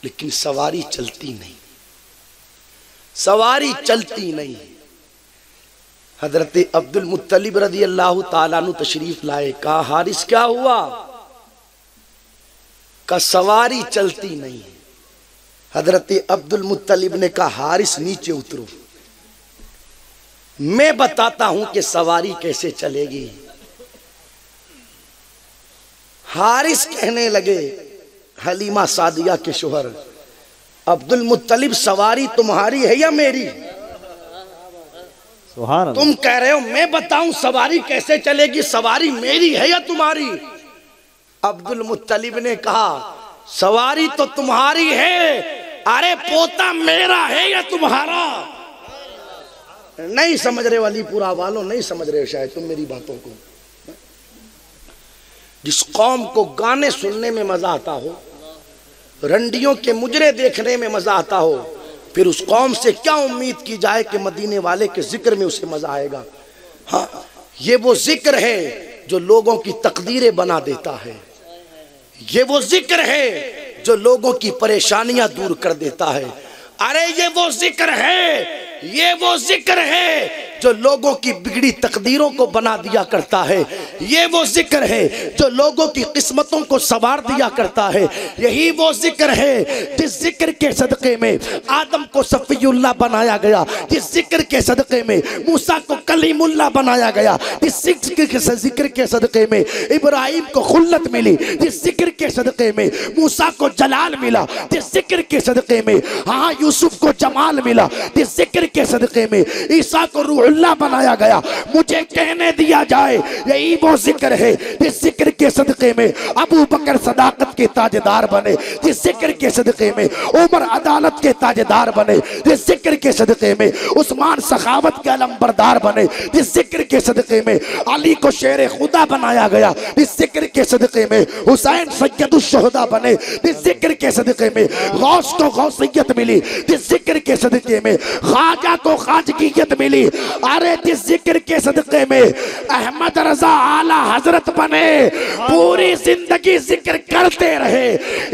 लेकिन सवारी चलती नहीं, सवारी चलती नहीं। हजरत अब्दुल मुत्तलिब रज़ी अल्लाह ताला अन्हु तशरीफ लाए, कहा हारिस क्या हुआ? का सवारी चलती नहीं। हजरत अब्दुल मुत्तलिब ने कहा हारिस नीचे उतरो, मैं बताता हूं कि सवारी कैसे चलेगी। हारिस कहने लगे, हलीमा सादिया के शोहर, अब्दुल मुत्तलिब सवारी तुम्हारी है या मेरी? तुम कह रहे हो मैं बताऊं सवारी कैसे चलेगी, सवारी मेरी है या तुम्हारी? अब्दुल मुत्तलिब ने कहा सवारी तो तुम्हारी है, अरे पोता मेरा है या तुम्हारा? नहीं समझ रहे वालीपुरा वालों, नहीं समझ रहे शायद तुम मेरी बातों को। जिस कौम को गाने सुनने में मजा आता हो, रंडियों के मुजरे देखने में मजा आता हो, फिर उस कौम से क्या उम्मीद की जाए कि मदीने वाले के जिक्र में उसे मजा आएगा। हाँ, ये वो जिक्र है जो लोगों की तकदीरें बना देता है, ये वो जिक्र है जो लोगों की परेशानियां दूर कर देता है। अरे ये वो जिक्र है, ये वो जिक्र है जो लोगों की बिगड़ी तकदीरों को बना दिया करता है, ये वो जिक्र है जो लोगों की किस्मतों को संवार दिया करता है। यही वो जिक्र है जिस जिक्र के सदक़े में आदम को सफ़ीउल्लाह बनाया गया, जिस जिक्र के सदक़े में मूसा को कलीमुल्लाह बनाया गया, जिस जिक्र के सदक़े में इब्राहिम को खुल्लत मिली, जिस जिक्र के सदक़े में मूसा को जलाल मिला, जिस जिक्र के सदक़े में हाँ यूसुफ को जमाल मिला, जिस जिक्र के सदक़े में ईसा को रूहुल्लाह बनाया गया। मुझे कहने दिया जाए यही वो जिक्र है जिस जिक्र के सदक़े में अबू बकर सदाकत के ताजदार बने, जिस जिक्र के सदक़े में उमर अदालत के ताजदार बने, जिस जिक्र के सदक़े में उस्मान सखावत के अलमबरदार बने, जिस जिक्र के सदक़े में अली को शेर खुदा बनाया गया, जिस जिक्र के सदक़े में हुसैन सैयदुश्शुहदा बने, जिस जिक्र के सदक़े में गौस को गौसियत मिली, जिस जिक्र के सदक़े में ख्वाजा को ख्वाजगियत मिली, अरे जिस जिक्र के सदक़े में अहमद रजा आला हजरत बने, पूरी जिंदगी जिक्र करते रहे,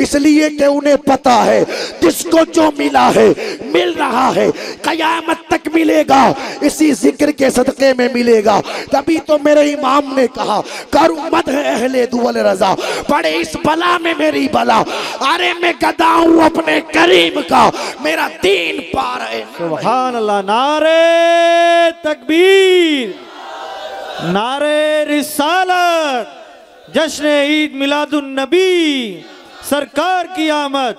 इसलिए कि उन्हें पता है जिसको जो मिला है मिल रहा है, कयामत तक मिलेगा, इसी जिक्र के सदक़े में मिलेगा। तभी तो मेरे इमाम ने कहा करूं मद है अहले दुवल रजा, पड़े इस बला में मेरी बला, अरे मैं गदा हूं अपने करीम का, मेरा दीन पार है। सुभान अल्लाह। नारे तकबीर, नारे रिसालत, जश्न ईद मिलादुन नबी, सरकार की आमद,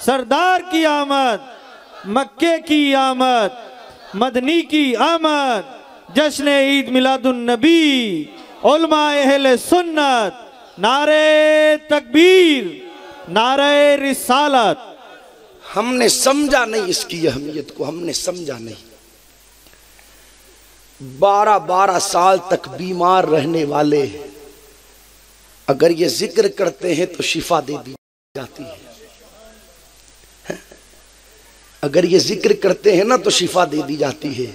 सरदार की आमद, मक्के की आमद, मदनी की आमद, जश्न ईद मिलादुन नबी, उलमा अहले सुन्नत, नारे तकबीर, नारे रिसालत। हमने समझा नहीं इसकी अहमियत को, हमने समझा नहीं। 12-12 साल तक बीमार रहने वाले अगर ये जिक्र करते हैं तो शिफा दे दी जाती है। अगर ये जिक्र करते हैं ना तो शिफा दे दी जाती है।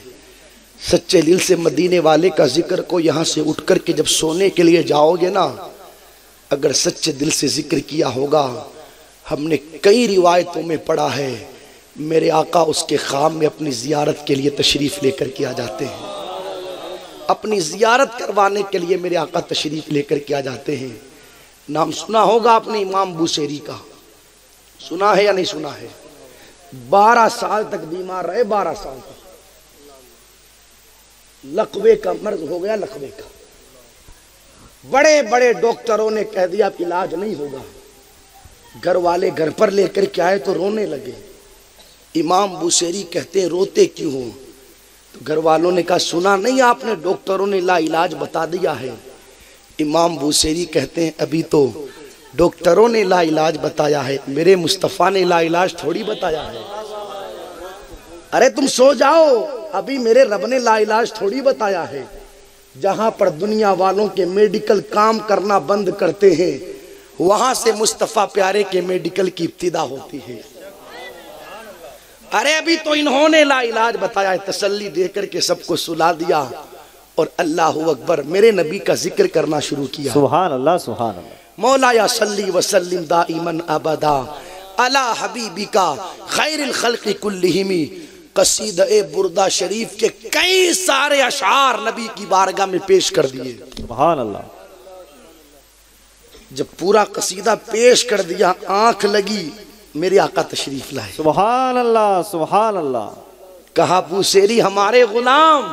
सच्चे दिल से मदीने वाले का जिक्र को यहाँ से उठ कर के जब सोने के लिए जाओगे ना, अगर सच्चे दिल से जिक्र किया होगा, हमने कई रिवायतों में पढ़ा है मेरे आका उसके ख़ाम में अपनी ज़ियारत के लिए तशरीफ़ लेकर के आ जाते हैं। अपनी ज़ियारत करवाने के लिए मेरे आका तशरीफ़ लेकर के आ जाते हैं। नाम सुना होगा आपने इमाम बुसेरी का, सुना है या नहीं सुना है? 12 साल तक बीमार रहे, 12 साल तक। लकवे का मर्ज हो गया, लकवे का। बड़े बड़े डॉक्टरों ने कह दिया कि इलाज नहीं होगा। घर वाले घर पर लेकर के आए तो रोने लगे। इमाम बुसेरी कहते हैं रोते क्यों हो? तो घर वालों ने कहा सुना नहीं आपने, डॉक्टरों ने ला इलाज बता दिया है। इमाम बुसेरी कहते हैं अभी तो डॉक्टरों ने ला इलाज बताया है, मेरे मुस्तफ़ा ने ला इलाज थोड़ी बताया है। अरे तुम सो जाओ, अभी मेरे रब ने ला इलाज थोड़ी बताया है। जहां पर दुनिया वालों के मेडिकल काम करना बंद करते हैं, वहां से मुस्तफ़ा प्यारे के मेडिकल की इब्तिदा होती है। अरे अभी तो इन्होंने ला इलाज बताया है, तसल्ली देकर के सबको सुला दिया और अल्लाह अकबर मेरे नबी का जिक्र करना शुरू किया। सुभान अल्लाह, सुभान अल्लाह। मौलाया सल्ली वसल्लिम दाइमन अबदा अला हबीबिका खैरिल खल्क़ि कुल्लिहिमी। कसीदा-ए बुर्दा शरीफ के कई सारे अशार नबी की बारगाह में पेश कर दिए। सुभान अल्लाह। जब पूरा कसीदा पेश कर दिया, आंख लगी, मेरे आका तशरीफ लाए। सुभान अल्लाह, सुभान अल्लाह। कहा बुसेरी हमारे गुलाम,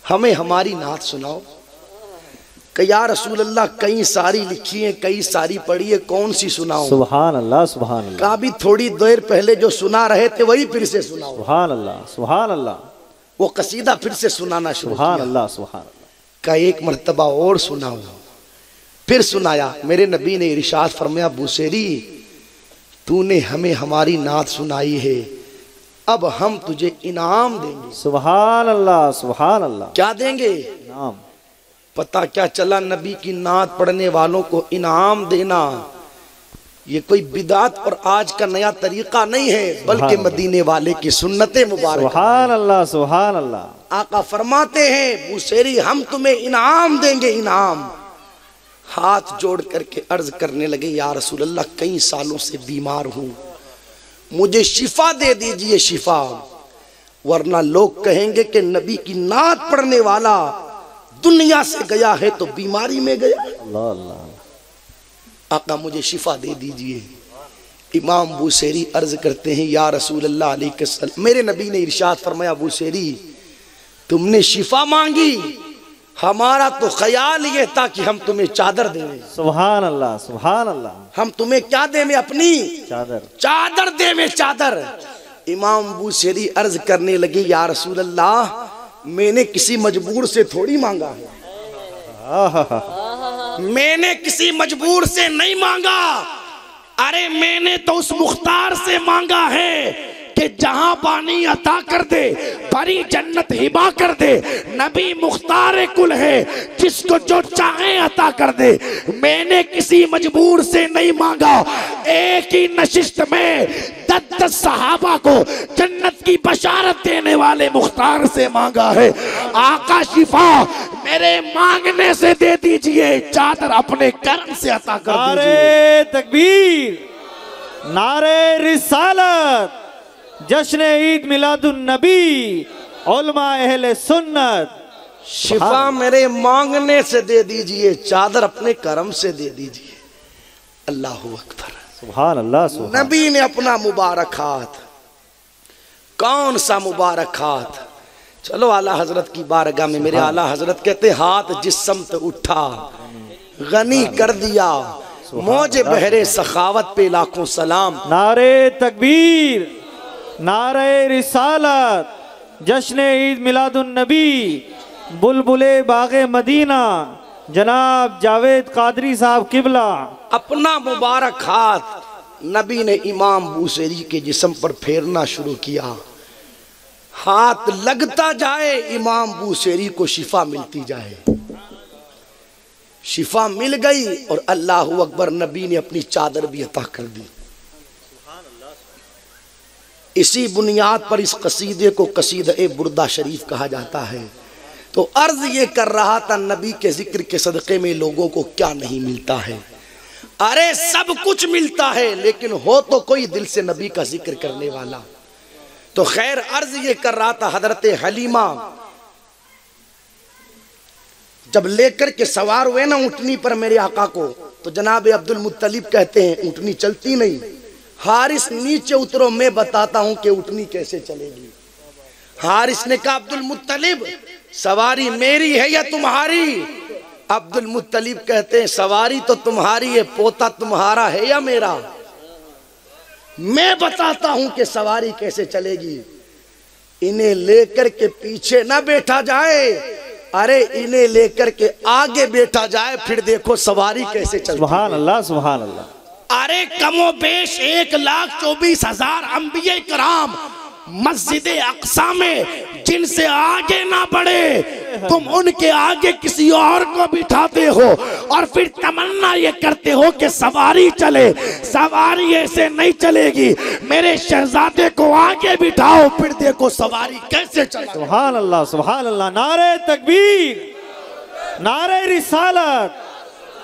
हमें हमारी नात सुनाओ। कि या रसूल अल्लाह कई सारी लिखी है, कई सारी पढ़ी है, कौन सी सुनाओ? सुभान अल्लाह, सुभान अल्लाह। कहा भी थोड़ी देर पहले जो सुना रहे थे वही फिर से सुनाओ। सुभान अल्लाह, सुभान अल्लाह। वो कसीदा फिर से सुनाना शुरू किया। सुभान अल्लाह, सुभान अल्लाह। का एक मर्तबा और सुनाओ। फिर सुनाया। मेरे नबी ने इरशाद फरमाया बुसेरी तूने हमें हमारी नात सुनाई है, अब हम तुझे इनाम देंगे। सुभान अल्लाह, सुभान अल्लाह। क्या देंगे? इनाम। पता क्या चला, नबी की नात पढ़ने वालों को इनाम देना ये कोई बिदात और आज का नया तरीका नहीं है, बल्कि मदीने वाले की सुन्नते मुबारक। सुभान अल्लाह, सुभान अल्लाह। आका फरमाते हैं बुसेरी हम तुम्हें इनाम देंगे, इनाम। हाथ जोड़ करके अर्ज करने लगे या रसूल अल्लाह कई सालों से बीमार हूं, मुझे शिफा दे दीजिए, शिफा, वरना लोग कहेंगे कि नबी की नात पढ़ने वाला दुनिया से गया है तो बीमारी में गया। अल्लाह अल्लाह। आका मुझे शिफा दे दीजिए। इमाम बुसेरी अर्ज करते हैं या रसूल अल्लाह अलैहिस्सलाम, मेरे नबी ने इरशाद फरमाया बुसेरी तुमने शिफा मांगी, हमारा तो ख्याल ये था कि हम तुम्हें चादर दें। सुभान अल्लाह, सुभान अल्लाह। हम तुम्हें क्या दें? अपनी चादर, चादर दें, चादर। इमाम बुसेरी अर्ज करने लगे या रसूल अल्लाह मैंने किसी मजबूर से थोड़ी मांगा है, मैंने किसी मजबूर से नहीं मांगा। अरे मैंने तो उस मुख्तार से मांगा है कि जहां पानी अता कर दे, भरी जन्नत हिबा कर दे। नबी मुख्तार कुल है, जिसको जो चाहे अता कर दे। मैंने किसी मजबूर से नहीं मांगा, एक ही नशिस्त में 10 सहाबा को जन्नत की बशारत देने वाले मुख्तार से मांगा है। आका शिफा मेरे मांगने से दे दीजिए, चादर अपने कर्म से अता कर दीजिए। नारे तकबीर, नारे रिसालत, जश्न ईद मिलादुन नबी, उलमा अहले सुन्नत। शिफा मेरे मांगने से दे दीजिए, चादर अपने कर्म से दे दीजिए। अल्लाह अकबर। सुभान अल्लाह, सुभान। नबी ने अपना मुबारक हाथ, कौन सा मुबारक हाथ, चलो आला हजरत की बारगाह में। मेरे आला हजरत कहते हाथ जिस समत उठा गनी कर दिया, मौजे बहरे सखावत पे लाखों सलाम। नारे तकबीर, नारे रिसालत, जश्न ईद मिलादुन नबी, बुलबुले बागे मदीना, जनाब जावेद कादरी साहब किबला। अपना मुबारक हाथ नबी ने इमाम बुसेरी के जिस्म पर फेरना शुरू किया। हाथ लगता जाए, इमाम बुसेरी को शिफा मिलती जाए। शिफा मिल गई और अल्लाह अकबर, नबी ने अपनी चादर भी अता कर दी। इसी बुनियाद पर इस कसीदे को कसीदा बुर्दा शरीफ कहा जाता है। तो अर्ज ये कर रहा था, नबी के जिक्र के सदक़े में लोगों को क्या नहीं मिलता है। अरे सब कुछ मिलता है, लेकिन हो तो कोई दिल से नबी का जिक्र करने वाला। तो खैर अर्ज ये कर रहा था, हजरत हलीमा जब लेकर के सवार हुए ना ऊँटनी पर मेरे आका को, तो जनाब अब्दुल मुत्तलिब कहते हैं ऊँटनी चलती नहीं। हारिस नीचे उतरो, मैं बताता हूं कि ऊँटनी कैसे चलेगी। हारिस ने कहा अब्दुल मुत्तलिब सवारी मेरी है या तुम्हारी? अब्दुल मुत्तलिब कहते हैं सवारी तो तुम्हारी है, पोता तुम्हारा है या मेरा? मैं बताता हूं कि सवारी कैसे चलेगी। इन्हें लेकर के पीछे ना बैठा जाए, अरे इन्हें लेकर के आगे बैठा जाए, फिर देखो सवारी कैसे चलती है। सुभान अल्लाह, सुभान अल्लाह। अरे कमोबेश 1,24,000 अंबिया कराम मस्जिद अक्सा में जिनसे आगे ना बढ़े, तुम उनके आगे किसी और को बिठाते हो और फिर तमन्ना ये करते हो कि सवारी चले। सवारी ऐसे नहीं चलेगी, मेरे शहजादे को आगे बिठाओ, फिर देखो सवारी कैसे चले। सुभान अल्लाह, सुभान अल्लाह। नारे तकबीर, नारे रिसालत,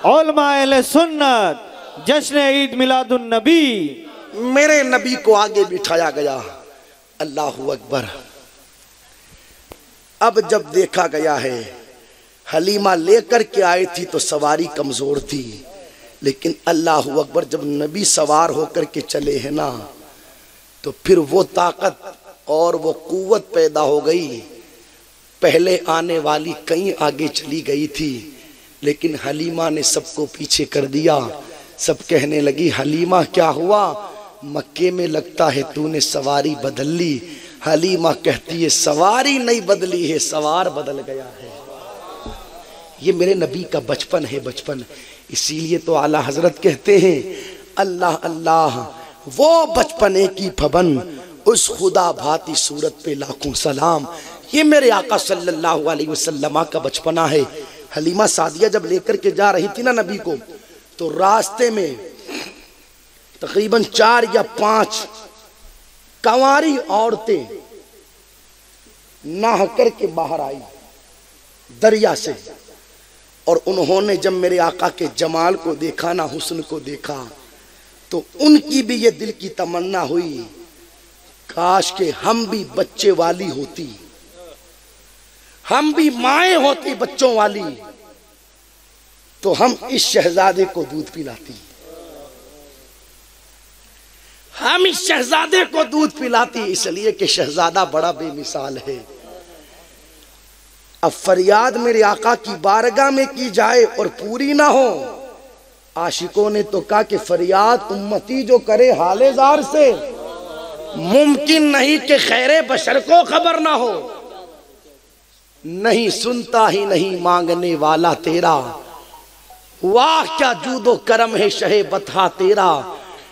उलमा अहले सुन्नत, जश्न ईद मिलादुन नबी। मेरे नबी को आगे बिठाया गया। अल्लाहु अकबर। अब जब देखा गया है, हलीमा लेकर के आई थी तो सवारी कमजोर थी, लेकिन अल्लाहु अकबर जब नबी सवार होकर के चले हैं ना, तो फिर वो ताकत और वो कुव्वत पैदा हो गई। पहले आने वाली कहीं आगे चली गई थी, लेकिन हलीमा ने सबको पीछे कर दिया। सब कहने लगी हलीमा क्या हुआ? मक्के में लगता है तूने सवारी बदल ली। हलीमा कहती है सवारी नहीं बदली है, सवार बदल गया है। ये मेरे नबी का बचपन है, बचपन। इसीलिए तो आला हजरत कहते हैं अल्लाह अल्लाह वो बचपने की फबन, उस खुदा भाती सूरत पे लाखों सलाम। ये मेरे आका सल्लल्लाहु अलैहि वसल्लम का बचपना है। हलीमा सादिया जब लेकर के जा रही थी ना नबी को, तो रास्ते में तकरीबन 4 या 5 कंवारी औरतें नहा करके बाहर आई दरिया से, और उन्होंने जब मेरे आका के जमाल को देखा ना, हुस्न को देखा, तो उनकी भी ये दिल की तमन्ना हुई, काश के हम भी बच्चे वाली होती, हम भी माएँ होती बच्चों वाली, तो हम इस शहजादे को दूध पिलाती, हम इस शहजादे को दूध पिलाती। इसलिए कि शहजादा बड़ा बेमिसाल है। अब फरियाद मेरे आका की बारगाह में की जाए और पूरी ना हो। आशिकों ने तो कहा कि फरियाद उम्मती जो करे हालेजार से, मुमकिन नहीं कि खैरे बशर को खबर ना हो। नहीं सुनता ही नहीं मांगने वाला तेरा, वाह क्या जूदो करम है शहे बता तेरा।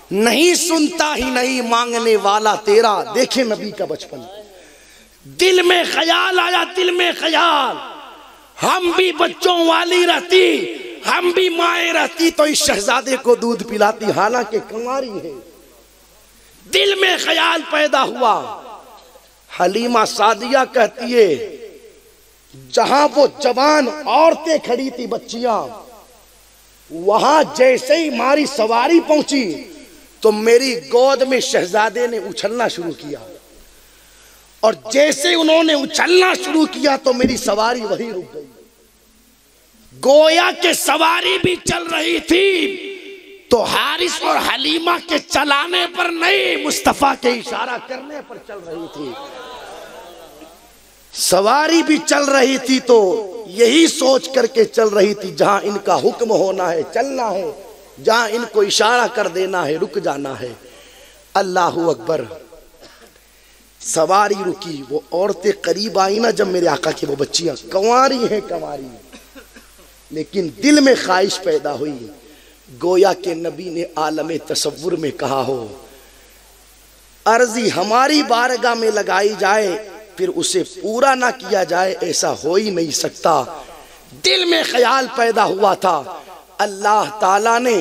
नहीं सुनता ही नहीं मांगने वाला तेरा। देखे नबी का बचपन। दिल में ख्याल आया, दिल में ख्याल, हम भी बच्चों वाली रहती, हम भी माए रहती तो इस शहजादे को दूध पिलाती, हालांकि कुंवारी है। दिल में ख्याल पैदा हुआ। हलीमा सादिया कहती है जहां वो जवान औरतें खड़ी थी, बच्चियां, वहां जैसे ही हमारी सवारी पहुंची तो मेरी गोद में शहजादे ने उछलना शुरू किया, और जैसे उन्होंने उछलना शुरू किया तो मेरी सवारी वहीं रुक गई। गोया के सवारी भी चल रही थी, तो हारिस और हलीमा के चलाने पर नहीं, मुस्तफा के इशारा करने पर चल रही थी। सवारी भी चल रही थी तो यही सोच करके चल रही थी, जहां इनका हुक्म होना है चलना है, जहां इनको इशारा कर देना है रुक जाना है। अल्लाहू अकबर। सवारी रुकी, वो औरतें करीब आई ना जब मेरे आका की, वो बच्चियां कंवारी हैं, कंवारी, लेकिन दिल में ख्वाहिश पैदा हुई। गोया के नबी ने आलम तसव्वुर में कहा हो, अर्जी हमारी बारगाह में लगाई जाए फिर उसे पूरा ना किया जाए, ऐसा हो ही नहीं सकता। दिल में ख्याल पैदा हुआ था। अल्लाह ताला ने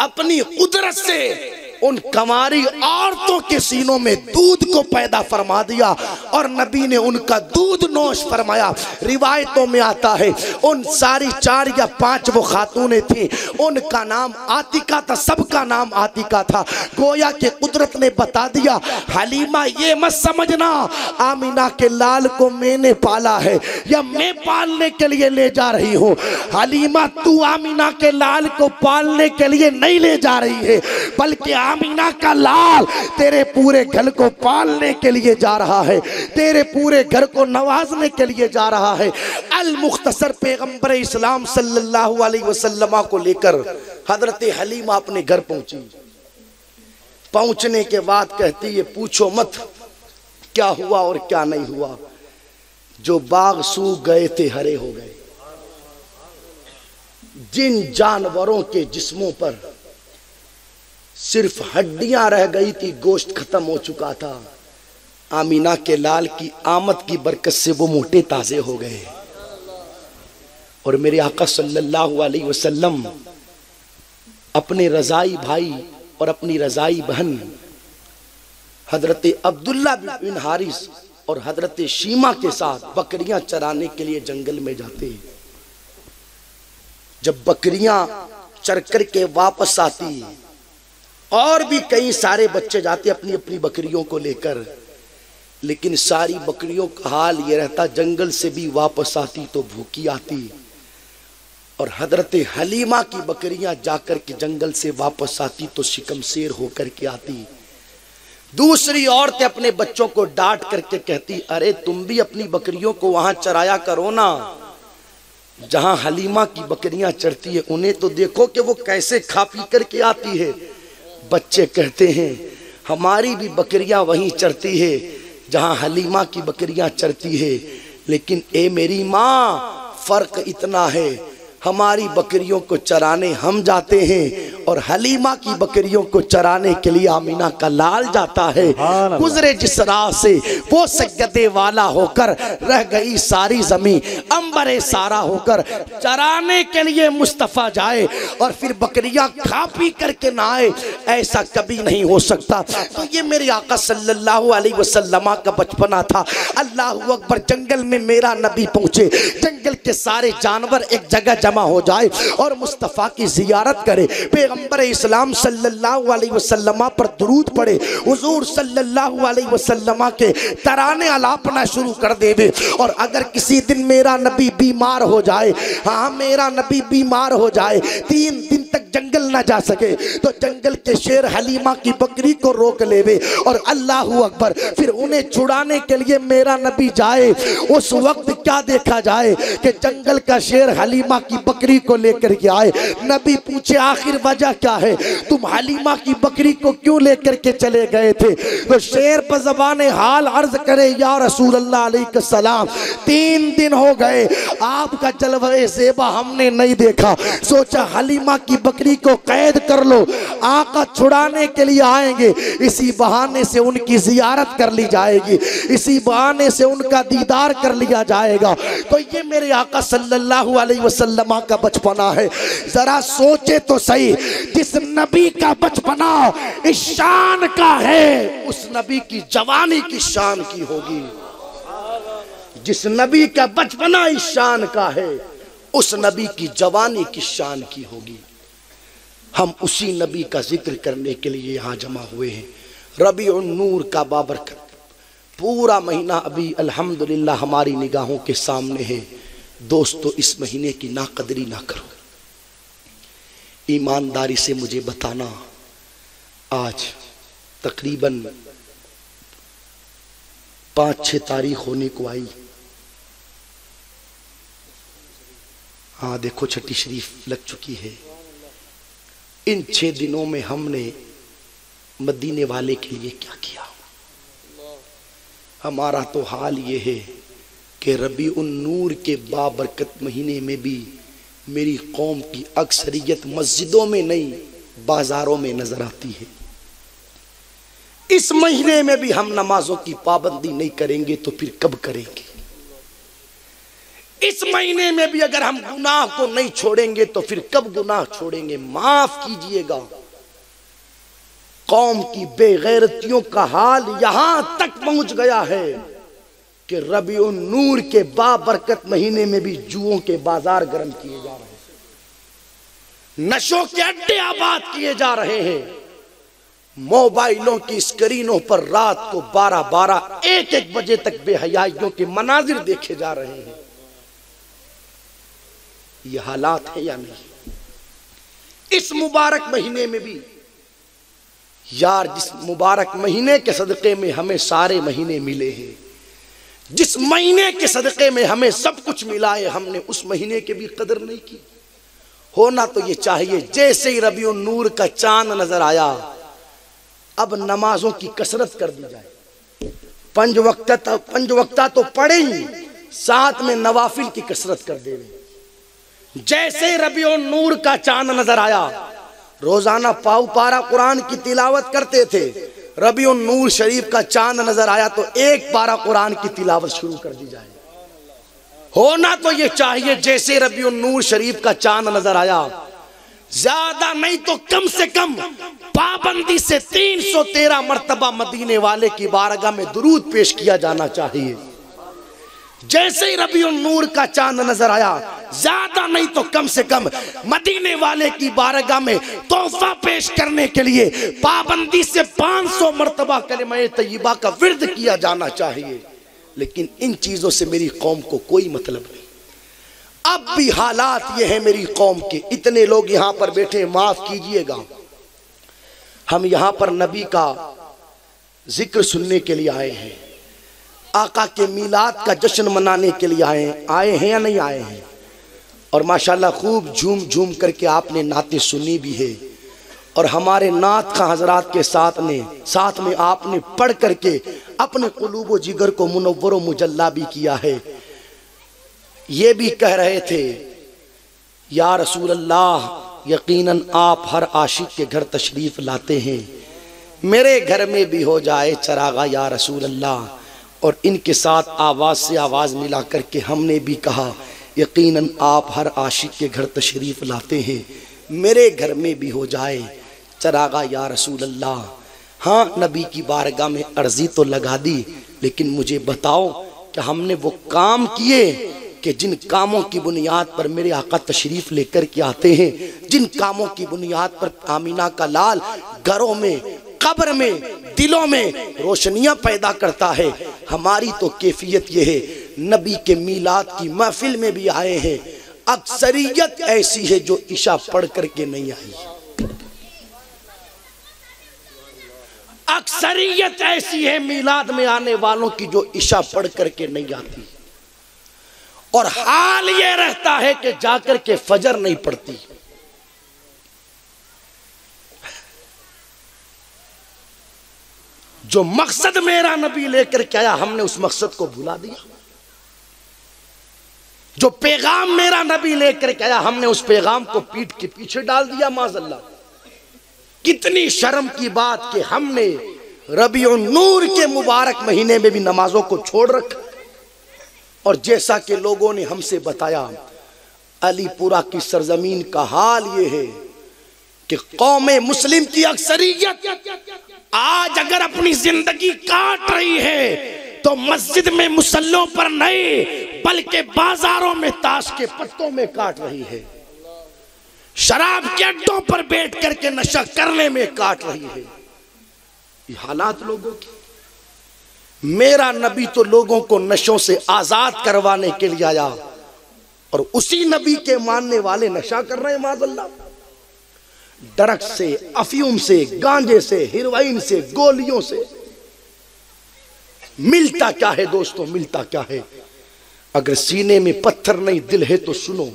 अपनी कुदरत से उन कंवारी औरतों के सीनों में दूध को पैदा फरमा दिया और नबी ने उनका दूध नोश फरमाया। रिवायतों में आता है उन सारी 4 या 5 वो खातूनें थी, उनका नाम आतिका था, सबका नाम आतिका था। गोया के कुदरत ने बता दिया, हलीमा ये मत समझना आमीना के लाल को मैंने पाला है या मैं पालने के लिए ले जा रही हूँ। हलीमा तू आमीना के लाल को पालने के लिए नहीं ले जा रही है, बल्कि आमीना का लाल तेरे पूरे घर को पालने के लिए जा रहा है, तेरे पूरे घर को नवाजने के लिए जा रहा है। अल मुख्तसर पैगंबर इस्लाम सल्लल्लाहु अलैहि वसल्लम को लेकर हजरत हलीमा अपने घर पहुंची। पहुंचने के बाद कहती है पूछो मत क्या हुआ और क्या नहीं हुआ, जो बाग सूख गए थे हरे हो गए, जिन जानवरों के जिस्मों पर सिर्फ हड्डियां रह गई थी, गोश्त खत्म हो चुका था, आमीना के लाल की आमद की बरकत से वो मोटे ताजे हो गए। और मेरे आका सल्लल्लाहु अलैहि वसल्लम अपने रजाई भाई और अपनी रजाई बहन हजरत अब्दुल्ला बिन हारिस और हजरत शीमा के साथ बकरियां चराने के लिए जंगल में जाते। जब बकरियां चर कर के वापस आती और भी कई सारे बच्चे जाते अपनी अपनी बकरियों को लेकर, लेकिन सारी बकरियों का हाल ये रहता जंगल से भी वापस आती तो भूखी आती, और हजरत हलीमा की बकरियां जाकर के जंगल से वापस आती तो शिकमशेर होकर के आती। दूसरी औरतें अपने बच्चों को डांट करके कहती अरे तुम भी अपनी बकरियों को वहां चराया करो ना, जहां हलीमा की बकरियां चरती है उन्हें तो देखो कि वो कैसे खा पी करके आती है। बच्चे कहते हैं हमारी भी बकरियां वहीं चरती है जहां हलीमा की बकरियां चरती है, लेकिन ए मेरी माँ फर्क इतना है, हमारी बकरियों को चराने हम जाते हैं और हलीमा की बकरियों को चराने के लिए आमीना का लाल जाता है। गुजरे जिस राह से वो सज्जदे वाला होकर रह गई सारी जमीन अंबरे सारा होकर, चराने के लिए मुस्तफा जाए और फिर बकरियां खा पी करके ना आए, ऐसा कभी नहीं हो सकता। तो ये मेरे आका सल्लल्लाहु अलैहि वसल्लम का बचपना था। अल्लाहू अकबर, जंगल में मेरा नबी पहुंचे, जंगल के सारे जानवर एक जगह जमा हो जाए और मुस्तफा की जियारत करे, पैगंबर इस्लाम सल्लल्लाहु अलैहि वसल्लम पर दुरूद पढ़े, हुजूर सल्लल्लाहु अलैहि वसल्लम के तराने अलापना शुरू कर देवे। और अगर किसी दिन मेरा नबी बीमार हो जाए, हाँ मेरा नबी बीमार हो जाए, 3 दिन तक जंगल ना जा सके, तो जंगल के शेर हलीमा की बकरी को रोक लेवे और अल्लाहू अकबर फिर उन्हें छुड़ाने के लिए मेरा नबी जाए। उस वक्त क्या देखा जाए कि जंगल का शेर हलीमा की बकरी को लेकर के आए। नबी पूछे आखिर वजह क्या है, तुम हलीमा की बकरी को क्यों लेकर के चले गए थे? तो शेर पर ज़बाने हाल अर्ज करे या रसूल अल्लाह अलैहि सलाम, 3 दिन हो गए आपका जलवे ज़ेबा हमने नहीं देखा, सोचा हलीमा की बकरी को कैद कर लो, आका छुड़ाने के लिए आएंगे, इसी बहाने से उनकी जियारत कर ली जाएगी, इसी बहाने से उनका दीदार कर लिया जाएगा। तो ये मेरे आका सल्लल्लाहु अलैहि वसल्लम का बचपना है। जरा सोचे तो सही, जिस नबी का बचपना इस शान का है उस नबी की जवानी की शान की होगी। जिस नबी का बचपना इस शान का है उस नबी की जवानी की शान की होगी। हम उसी नबी का जिक्र करने के लिए यहाँ जमा हुए हैं। रबीउन नूर का बाबरकत पूरा महीना अभी अल्हम्दुलिल्लाह हमारी निगाहों के सामने है। दोस्तों, इस महीने की नाकदरी ना करो। ईमानदारी से मुझे बताना, आज तकरीबन 5-6 तारीख होने को आई। हाँ देखो, छठी शरीफ लग चुकी है। इन 6 दिनों में हमने मदीने वाले के लिए क्या किया? हमारा तो हाल ये है कि रबीउन नूर के बाबरकत महीने में भी मेरी कौम की अक्सरियत मस्जिदों में नहीं बाजारों में नजर आती है। इस महीने में भी हम नमाजों की पाबंदी नहीं करेंगे तो फिर कब करेंगे? इस महीने में भी अगर हम गुनाह को नहीं छोड़ेंगे तो फिर कब गुनाह छोड़ेंगे? माफ कीजिएगा, कौम की बेगैरतियों का हाल यहां तक पहुंच गया है कि रबीउन नूर के बाबरकत महीने में भी जुओं के बाजार गर्म किए जा रहे हैं, नशों के अड्डे आबाद किए जा रहे हैं, मोबाइलों की स्क्रीनों पर रात को 12-12, 1-1 बजे तक बेहयाइयों के मनाजिर देखे जा रहे हैं। ये हालात है या नहीं? इस मुबारक महीने में भी यार, जिस मुबारक महीने के सदक़े में हमें सारे महीने मिले हैं, जिस महीने के सदक़े में हमें सब कुछ मिला है, हमने उस महीने की भी कदर नहीं की। होना तो ये चाहिए जैसे ही रबीउन नूर का चांद नजर आया, अब नमाजों की कसरत कर दी जाए, पंज वक्ता तो पढ़े ही, साथ में नवाफिल की कसरत कर दे रहे। जैसे रबीउन नूर का चांद नजर आया, रोजाना पाव पारा कुरान की तिलावत करते थे। रबीउन नूर शरीफ का चांद नजर आया तो 1 पारा कुरान की तिलावत शुरू कर दी जाए। होना तो ये चाहिए जैसे रबीउन नूर शरीफ का चांद नजर आया, ज्यादा नहीं तो कम से कम पाबंदी से 313 मर्तबा मदीने वाले की बारगाह में दुरूद पेश किया जाना चाहिए। जैसे ही रबीउन नूर का चांद नजर आया, ज्यादा नहीं तो कम से कम मदीने वाले की बारगाह में तोहफा पेश करने के लिए पाबंदी से 500 मर्तबा कलिमा तय्यबा का विर्द किया जाना चाहिए। लेकिन इन चीजों से मेरी कौम को कोई मतलब नहीं। अब भी हालात ये है मेरी कौम के, इतने लोग यहां पर बैठे, माफ कीजिएगा, हम यहां पर नबी का जिक्र सुनने के लिए आए हैं, आका के मिलाद का जश्न मनाने के लिए आए हैं या नहीं आए हैं? और माशाल्लाह खूब झूम झूम करके आपने नाते सुनी भी है, और हमारे नात का हजरात के साथ में आपने पढ़ करके अपने कुलूब जिगर को मुनव्वर व मुजल्ला भी किया है। ये भी कह रहे थे, या रसूल अल्लाह, यकीनन आप हर आशिक के घर तशरीफ लाते हैं, मेरे घर में भी हो जाए चरागा या रसूल अल्लाह। और इनके साथ आवाज से आवाज मिला करके हमने भी कहा, यकीनन आप हर आशिक के घर तशरीफ लाते हैं, मेरे घर में भी हो जाए चरागा या रसूल अल्लाह। हाँ, नबी की बारगाह में अर्जी तो लगा दी, लेकिन मुझे बताओ कि हमने वो काम किए कि जिन कामों की बुनियाद पर मेरे आका तशरीफ लेकर के आते हैं, जिन कामों की बुनियाद पर आमीना का लाल घरों में, कब्र में, दिलों में रोशनियां पैदा करता है, हमारी तो कैफियत यह है, नबी के मिलाद की महफिल में भी आए हैं, अक्सरियत ऐसी है जो इशा पढ़ करके नहीं आई, अक्सरियत ऐसी है मिलाद में आने वालों की जो इशा पढ़ करके नहीं आती, और हाल ये रहता है कि जाकर के फजर नहीं पड़ती। जो मकसद मेरा नबी लेकर के आया, हमने उस मकसद को भुला दिया। जो पैगाम मेरा नबी लेकर के आया, हमने उस पैगाम को पीठ के पीछे डाल दिया। माज़अल्लाह, कितनी शर्म की बात कि हमने रबीउन नूर के मुबारक महीने में भी नमाजों को छोड़ रखा। और जैसा कि लोगों ने हमसे बताया, अलीपुरा की सरजमीन का हाल यह है कि कौमे मुस्लिम की अक्सरियत आज अगर अपनी जिंदगी काट रही है तो मस्जिद में मुसल्लों पर नहीं, बल्कि बाजारों में ताश के पत्तों में काट रही है, शराब के अड्डों पर बैठ करके नशा करने में काट रही है। ये हालात लोगों की। मेरा नबी तो लोगों को नशों से आजाद करवाने के लिए आया, और उसी नबी के मानने वाले नशा कर रहे हैं। माज़अल्लाह, ड्रग्स से, अफीम से, गांजे से, हेरोइन से, गोलियों से। मिलता क्या है दोस्तों, मिलता क्या है? अगर सीने में पत्थर नहीं दिल है तो सुनो।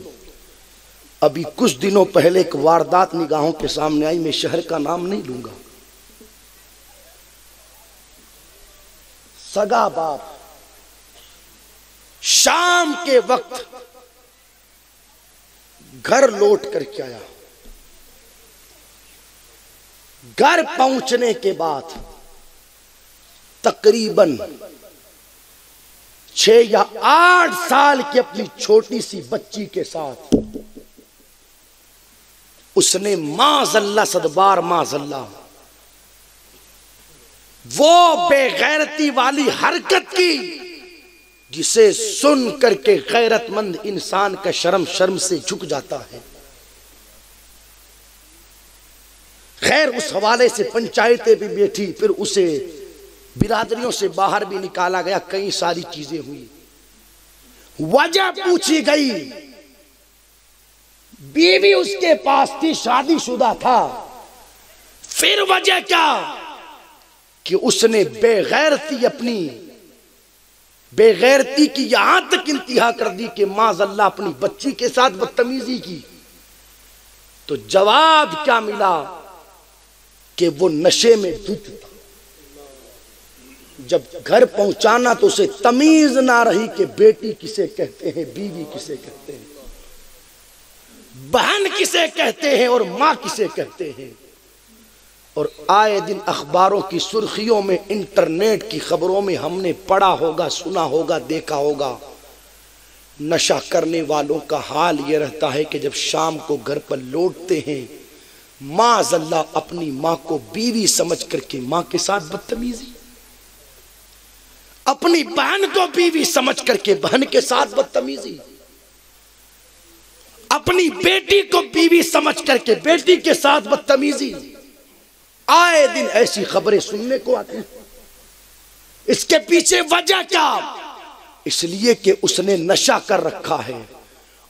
अभी कुछ दिनों पहले एक वारदात निगाहों के सामने आई, मैं शहर का नाम नहीं लूंगा। सगा बाप शाम के वक्त घर लौट करके आया। घर पहुंचने के बाद तकरीबन 6 या 8 साल की अपनी छोटी सी बच्ची के साथ उसने माज़अल्लाह सदबार माज़अल्लाह वो बेगैरती वाली हरकत की जिसे सुन करके गैरतमंद इंसान का शर्म शर्म से झुक जाता है। खैर उस हवाले से पंचायतें भी बैठी, फिर उसे बिरादरियों से बाहर भी निकाला गया, कई सारी चीजें हुई। वजह पूछी गई, बीवी उसके पास थी, शादीशुदा था, फिर वजह क्या कि उसने बेगैरती की यहां तक इंतहा कर दी कि माज़अल्लाह अपनी बच्ची के साथ बदतमीजी की। तो जवाब क्या मिला कि वो नशे में धुत था। जब घर पहुंचाना तो उसे तमीज ना रही कि बेटी किसे कहते हैं, बीवी किसे कहते हैं, बहन किसे कहते हैं और मां किसे कहते हैं। और आए दिन अखबारों की सुर्खियों में, इंटरनेट की खबरों में हमने पढ़ा होगा, सुना होगा, देखा होगा, नशा करने वालों का हाल यह रहता है कि जब शाम को घर पर लौटते हैं, माज़अल्लाह अपनी मां को बीवी समझ करके मां के साथ बदतमीजी, अपनी बहन को बीवी समझ करके बहन के साथ बदतमीजी, अपनी बेटी को बीवी समझ करके बेटी के साथ बदतमीजी। आए दिन ऐसी खबरें सुनने को आती हैं। इसके पीछे वजह क्या? इसलिए कि उसने नशा कर रखा है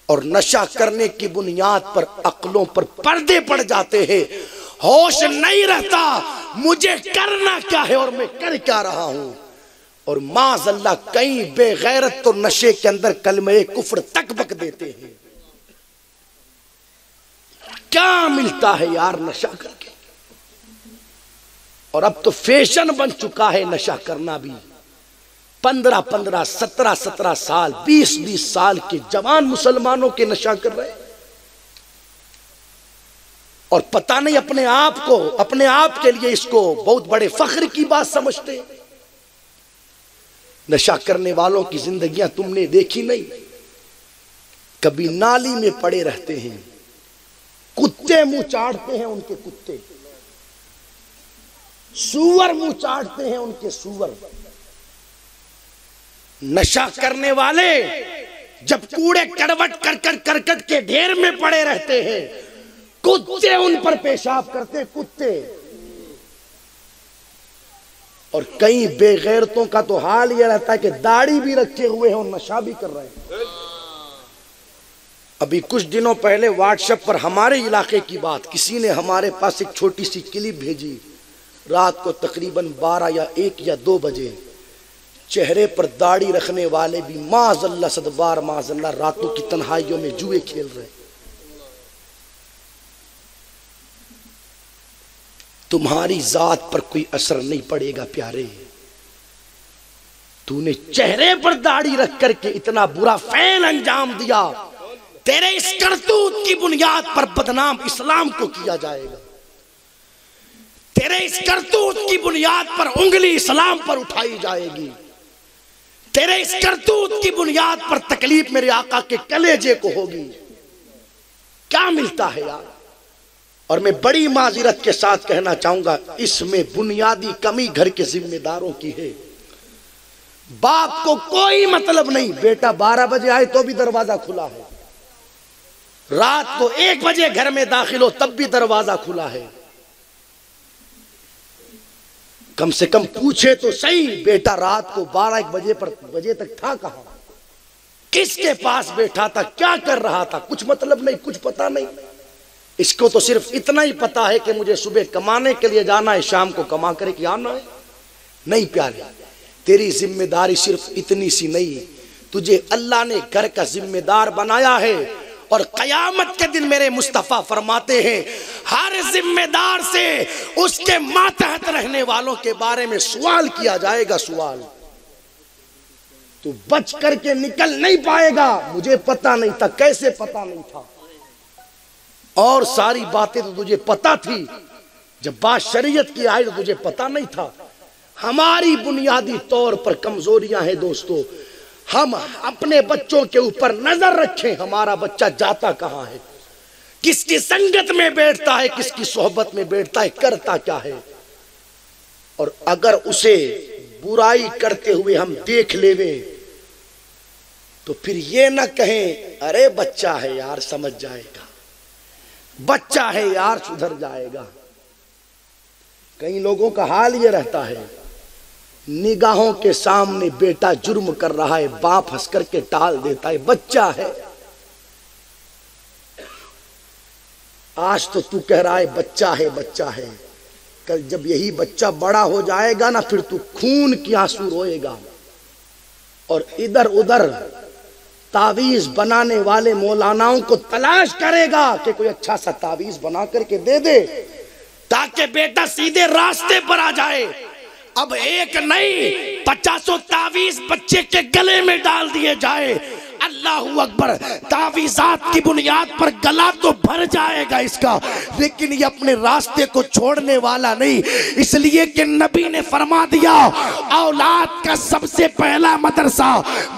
और नशा करने की बुनियाद पर अक्लों पर पर्दे पड़ जाते हैं, होश नहीं रहता मुझे करना क्या है और मैं कर क्या रहा हूं। और माज़अल्लाह कई बेगैरत तो नशे के अंदर कलमे कुफ्र तक बक देते हैं। क्या मिलता है यार नशा करके? और अब तो फैशन बन चुका है नशा करना भी। 15-15, 17-17 साल, 20-20 साल के जवान मुसलमानों के नशा कर रहे हैं और पता नहीं अपने आप के लिए इसको बहुत बड़े फख्र की बात समझते हैं। नशा करने वालों की जिंदगियां तुमने देखी नहीं? कभी नाली में पड़े रहते हैं, कुत्ते मुंह चाटते हैं उनके कुत्ते, सूअर मुंह चाटते हैं उनके सूअर। नशा करने वाले जब कूड़े करकट के ढेर में पड़े रहते हैं, कुत्ते उन पर पेशाब करते, कुत्ते। और कई बेगैरतों का तो हाल यह रहता है कि दाढ़ी भी रखे हुए हैं और नशा भी कर रहे हैं। अभी कुछ दिनों पहले व्हाट्सएप पर हमारे इलाके की बात, किसी ने हमारे पास एक छोटी सी क्लिप भेजी। रात को तकरीबन 12 या 1 या 2 बजे चेहरे पर दाढ़ी रखने वाले भी माज़अल्लाह सदबार माज़अल्लाह रातों की तन्हाइयों में जुए खेल रहे। तुम्हारी जात पर कोई असर नहीं पड़ेगा प्यारे। तूने चेहरे पर दाढ़ी रख करके इतना बुरा फैल अंजाम दिया, तेरे इस करतूत की बुनियाद पर बदनाम इस्लाम को किया जाएगा। तेरे इस करतूत की बुनियाद पर उंगली इस्लाम पर उठाई जाएगी। तेरे इस करतूत की बुनियाद पर तकलीफ मेरे आका के कलेजे को होगी। क्या मिलता है यार? और मैं बड़ी माजिरत के साथ कहना चाहूंगा, इसमें बुनियादी कमी घर के जिम्मेदारों की है। बाप को कोई मतलब नहीं, बेटा 12 बजे आए तो भी दरवाजा खुला है, रात को 1 बजे घर में दाखिल हो तब भी दरवाजा खुला है। कम से कम पूछे तो सही, बेटा रात को 12-1 बजे तक था कहां, किसके पास बैठा था, क्या कर रहा था? कुछ मतलब नहीं, कुछ पता नहीं। इसको तो सिर्फ इतना ही पता है कि मुझे सुबह कमाने के लिए जाना है, शाम को कमा करके आना है। नहीं प्यारे, तेरी जिम्मेदारी सिर्फ इतनी सी नहीं, तुझे अल्लाह ने घर का जिम्मेदार बनाया है। और कयामत के दिन मेरे मुस्तफा फरमाते हैं, हर जिम्मेदार से उसके मातहत रहने वालों के बारे में सवाल किया जाएगा। सवाल तू बच करके निकल नहीं पाएगा। मुझे पता नहीं था, कैसे पता नहीं था? और सारी बातें तो तुझे पता थी, जब बात शरीयत की आई तो तुझे पता नहीं था। हमारी बुनियादी तौर पर कमजोरियां हैं दोस्तों। हम अपने बच्चों के ऊपर नजर रखें, हमारा बच्चा जाता कहां है, किसकी संगत में बैठता है, किसकी सोहबत में बैठता है, करता क्या है। और अगर उसे बुराई करते हुए हम देख लेवे तो फिर ये ना कहें अरे बच्चा है यार समझ जाएगा, बच्चा है यार सुधर जाएगा। कई लोगों का हाल ये रहता है, निगाहों के सामने बेटा जुर्म कर रहा है, बाप हंस करके टाल देता है, बच्चा है। आज तो तू कह रहा है बच्चा है बच्चा है, कल जब यही बच्चा बड़ा हो जाएगा ना फिर तू खून की आंसू रोएगा और इधर उधर तावीज बनाने वाले मौलानाओं को तलाश करेगा कि कोई अच्छा सा तावीज बना करके दे दे ताकि बेटा सीधे रास्ते पर आ जाए। अब एक नहीं 50 तावीज बच्चे के गले में डाल दिए जाए, अल्लाहू अकबर, तावीज़ात की बुनियाद पर गला तो भर जाएगा इसका, लेकिन ये अपने रास्ते को छोड़ने वाला नहीं। इसलिए कि नबी ने फरमा दिया औलाद का सबसे पहला मदरसा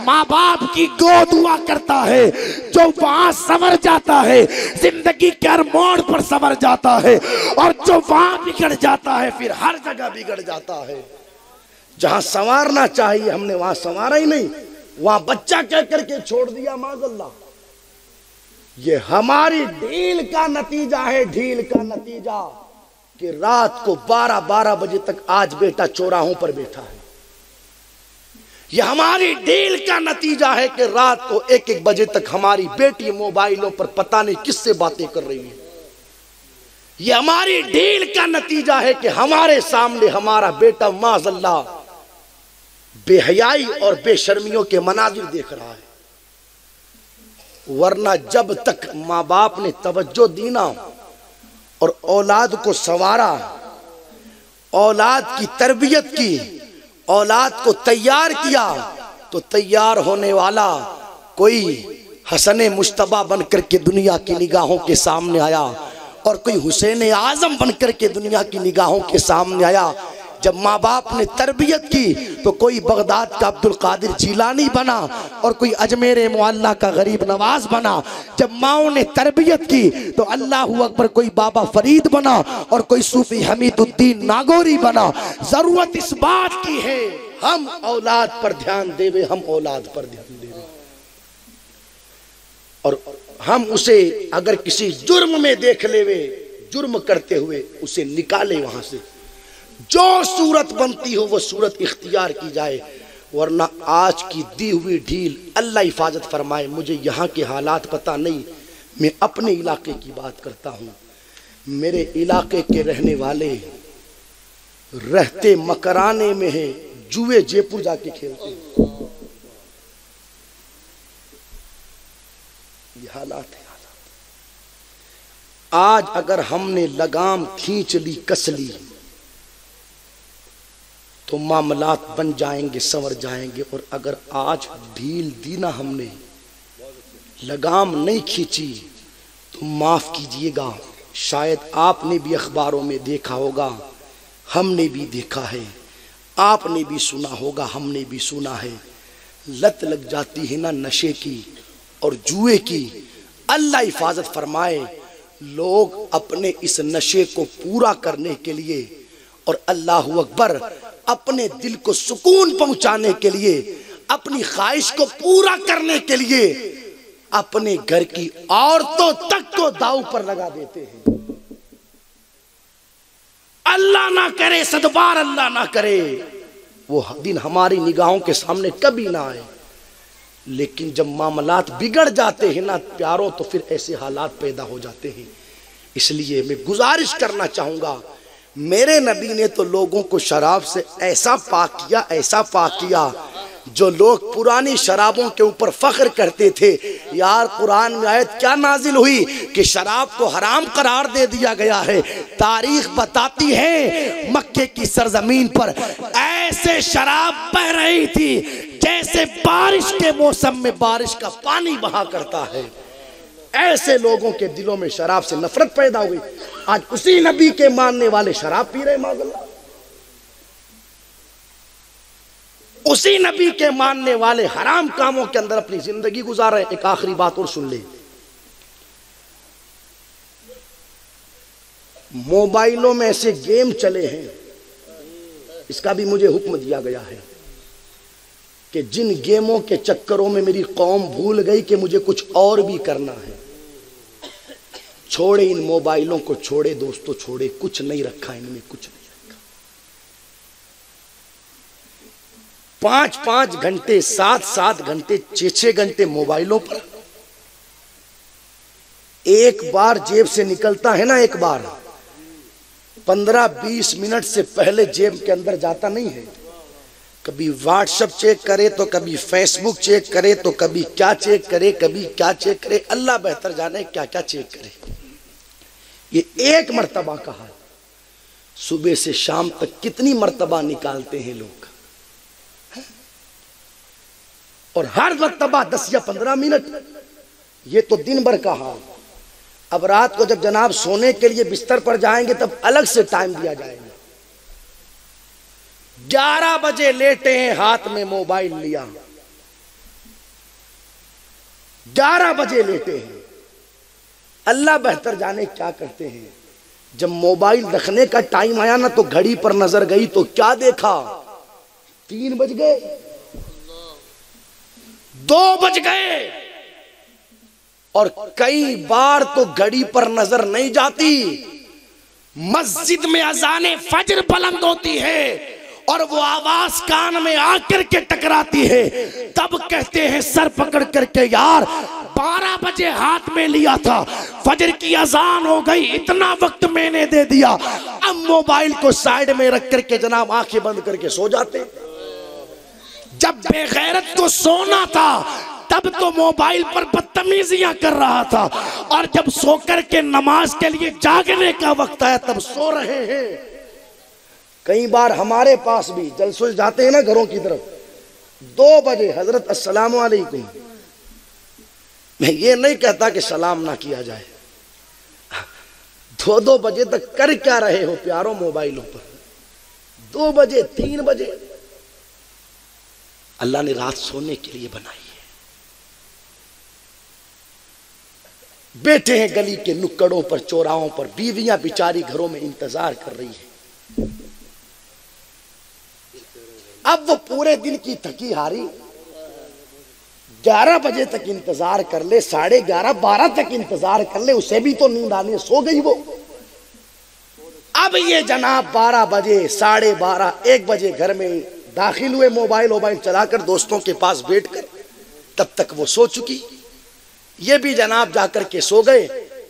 माँ बाप की गोद हुआ करता है। जो वहां संवर जाता है जिंदगी के हर मोड़ पर संवर जाता है, और जो वहां बिगड़ जाता है फिर हर जगह बिगड़ जाता है। जहां संवारना चाहिए हमने वहां संवारा ही नहीं, वहां बच्चा कह करके छोड़ दिया माज़अल्लाह। ये हमारी ढील का नतीजा है, ढील का नतीजा कि रात को 12-12 बजे तक आज बेटा चौराहों पर बैठा है। ये हमारी ढील का नतीजा है कि रात को 1-1 बजे तक हमारी बेटी मोबाइलों पर पता नहीं किससे बातें कर रही है। ये हमारी ढील का नतीजा है कि हमारे सामने हमारा बेटा माज़अल्लाह बेहयाई और बेशर्मियों के मनाजिर देख रहा है। वरना जब तक माँ बाप ने तवज्जो दी ना और औलाद को संवारा, औलाद की तरबियत की, औलाद को तैयार किया, तो तैयार होने वाला कोई हसन मुश्तबा बनकर के दुनिया की निगाहों के सामने आया और कोई हुसैन आजम बनकर के दुनिया की निगाहों के सामने आया। जब माँ बाप ने तरबियत की तो कोई बगदाद का अब्दुल कादिर जीलानी बना और कोई अजमेर मुअल्ला का गरीब नवाज बना। जब माओ ने तरबियत की तो अल्लाहू अकबर कोई बाबा फरीद बना और कोई सूफी हमीदुद्दीन नागौरी बना। जरूरत इस बात की है हम औलाद पर ध्यान देवे, हम औलाद पर ध्यान देवे, और हम उसे अगर किसी जुर्म में देख लेवे, जुर्म करते हुए उसे निकाले वहां से। जो सूरत बनती हो वो सूरत इख्तियार की जाए, वरना आज की दी हुई ढील अल्लाह हिफाजत फरमाए। मुझे यहाँ के हालात पता नहीं, मैं अपने इलाके की बात करता हूँ। मेरे इलाके के रहने वाले रहते मकराने में है, जुए जयपुर जाके खेलते हैं। ये हालात है। आज अगर हमने लगाम खींच ली, कस ली, तो मामलात बन जाएंगे, संवर जाएंगे। और अगर आज ढील दी ना, हमने लगाम नहीं खींची, तो माफ कीजिएगा, शायद आपने भी अखबारों में देखा होगा, हमने भी देखा है, आपने भी सुना होगा, हमने भी सुना है। लत लग जाती है ना नशे की और जुए की, अल्लाह हिफाजत फरमाए। लोग अपने इस नशे को पूरा करने के लिए और अल्लाहू अकबर अपने दिल को सुकून पहुंचाने के लिए, अपनी ख्वाहिश को पूरा करने के लिए अपने घर की औरतों तक को दांव पर लगा देते हैं। अल्लाह ना करे, सदबार अल्लाह ना करे वो दिन हमारी निगाहों के सामने कभी ना आए। लेकिन जब मामलात बिगड़ जाते हैं ना प्यारों, तो फिर ऐसे हालात पैदा हो जाते हैं। इसलिए मैं गुजारिश करना चाहूंगा, मेरे नबी ने तो लोगों को शराब से ऐसा पाक किया, ऐसा पाक किया, जो लोग पुरानी शराबों के ऊपर फख्र करते थे। यार कुरान में आयत क्या नाजिल हुई कि शराब को हराम करार दे दिया गया है। तारीख बताती है मक्के की सरजमीन पर ऐसे शराब बह रही थी जैसे बारिश के मौसम में बारिश का पानी बहा करता है। ऐसे लोगों के दिलों में शराब से नफरत पैदा हुई। आज उसी नबी के मानने वाले शराब पी रहे माज़अल्लाह, उसी नबी के मानने वाले हराम कामों के अंदर अपनी जिंदगी गुजार रहे। एक आखिरी बात और सुन ले, मोबाइलों में ऐसे गेम चले हैं इसका भी मुझे हुक्म दिया गया है कि जिन गेमों के चक्करों में मेरी कौम भूल गई कि मुझे कुछ और भी करना है, छोड़े इन मोबाइलों को, छोड़े दोस्तों, छोड़े। कुछ नहीं रखा इनमें, कुछ नहीं रखा। 5-5 घंटे, 7-7 घंटे, 6-6 घंटे मोबाइलों पर। एक बार जेब से निकलता है ना, एक बार 15-20 मिनट से पहले जेब के अंदर जाता नहीं है। कभी व्हाट्सएप चेक करे तो कभी फेसबुक चेक करे तो कभी क्या चेक करे, कभी क्या चेक करे। अल्लाह बेहतर जाने क्या क्या चेक करे। ये एक मर्तबा का है। सुबह से शाम तक कितनी मर्तबा निकालते हैं लोग, और हर मर्तबा 10 या 15 मिनट। ये तो दिन भर का हाल। अब रात को जब जनाब सोने के लिए बिस्तर पर जाएंगे तब अलग से टाइम दिया जाएगा। 11 बजे लेटे हैं, हाथ में मोबाइल लिया, 11 बजे लेटे हैं। अल्लाह बेहतर जाने क्या करते हैं। जब मोबाइल रखने का टाइम आया ना तो घड़ी पर नजर गई तो क्या देखा, 3 बज गए, 2 बज गए। और कई बार तो घड़ी पर नजर नहीं जाती, मस्जिद में अजाने फजर बुलंद होती है और वो आवाज कान में आकर के टकराती है। तब कहते हैं सर पकड़ करके, यार 12 बजे हाथ में लिया था, फजर की अजान हो गई, इतना वक्त मैंने दे दिया। अब मोबाइल को साइड में रख करके जनाब आंखें बंद करके सो जाते। जब बेगैरत को सोना था तब तो मोबाइल पर बदतमीजियां कर रहा था, और जब सोकर के नमाज के लिए जागने का वक्त आया तब सो रहे हैं। कई बार हमारे पास भी जलसों जाते हैं ना घरों की तरफ, 2 बजे हजरत अस्सलाम वालेकुम। मैं ये नहीं कहता कि सलाम ना किया जाए, 2-2 बजे तक कर क्या रहे हो प्यारों मोबाइलों पर। 2 बजे 3 बजे। अल्लाह ने रात सोने के लिए बनाई है। बैठे हैं गली के नुक्कड़ों पर, चौराहों पर, बीवियां बेचारी घरों में इंतजार कर रही है। अब वो पूरे दिन की थकी हारी 11 बजे तक इंतजार कर ले, 11:30 12 तक इंतजार कर ले, उसे भी तो नींद आनी है, सो गई वो। अब ये जनाब 12 बजे, 12:30, 1 बजे घर में दाखिल हुए, मोबाइल चलाकर दोस्तों के पास बैठकर, तब तक वो सो चुकी। ये भी जनाब जाकर के सो गए।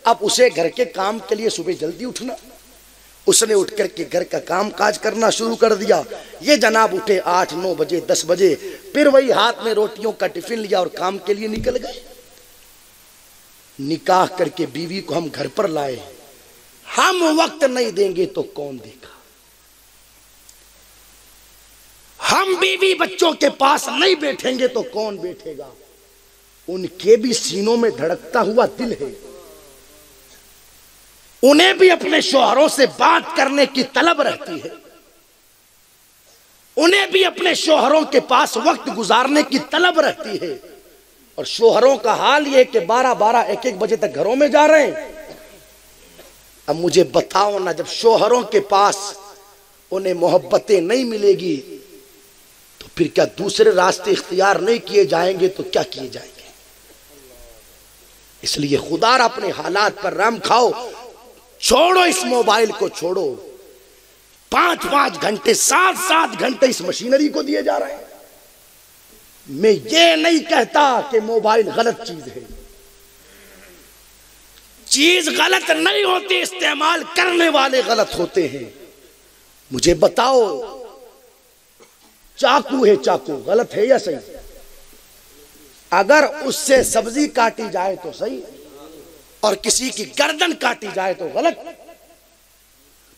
अब उसे घर के काम के लिए सुबह जल्दी उठना, उसने उठ करके घर का काम काज करना शुरू कर दिया। ये जनाब उठे 8-9 बजे, 10 बजे, फिर वही हाथ में रोटियों का टिफिन लिया और काम के लिए निकल गए। निकाह करके बीवी को हम घर पर लाए, हम वक्त नहीं देंगे तो कौन देगा। हम बीवी बच्चों के पास नहीं बैठेंगे तो कौन बैठेगा। उनके भी सीनों में धड़कता हुआ दिल है, उन्हें भी अपने शौहरों से बात करने की तलब रहती है, उन्हें भी अपने शौहरों के पास वक्त गुजारने की तलब रहती है। और शौहरों का हाल यह कि 12-12, 1-1 बजे तक घरों में जा रहे हैं। अब मुझे बताओ ना, जब शौहरों के पास उन्हें मोहब्बतें नहीं मिलेगी तो फिर क्या दूसरे रास्ते इख्तियार नहीं किए जाएंगे तो क्या किए जाएंगे। इसलिए खुदा अपने हालात पर रहम खाओ, छोड़ो इस मोबाइल को, छोड़ो। 5-5 घंटे, 7-7 घंटे इस मशीनरी को दिए जा रहे हैं। मैं ये नहीं कहता कि मोबाइल गलत चीज है, चीज गलत नहीं होती, इस्तेमाल करने वाले गलत होते हैं। मुझे बताओ, चाकू है, चाकू गलत है या सही? अगर उससे सब्जी काटी जाए तो सही, और किसी की गर्दन काटी जाए तो गलत।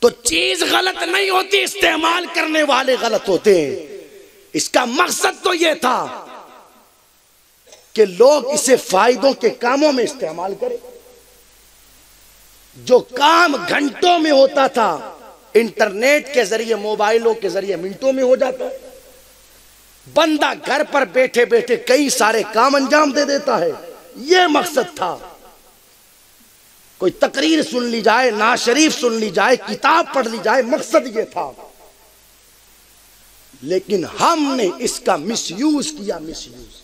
तो चीज गलत नहीं होती, इस्तेमाल करने वाले गलत होते हैं। इसका मकसद तो यह था कि लोग इसे फायदों के कामों में इस्तेमाल करें। जो काम घंटों में होता था, इंटरनेट के जरिए, मोबाइलों के जरिए मिनटों में हो जाता है। बंदा घर पर बैठे बैठे कई सारे काम अंजाम दे देता है। यह मकसद था। कोई तकरीर सुन ली जाए, नाज शरीफ सुन ली जाए, किताब पढ़ ली जाए, मकसद यह था। लेकिन हमने इसका मिसयूज किया, मिसयूज।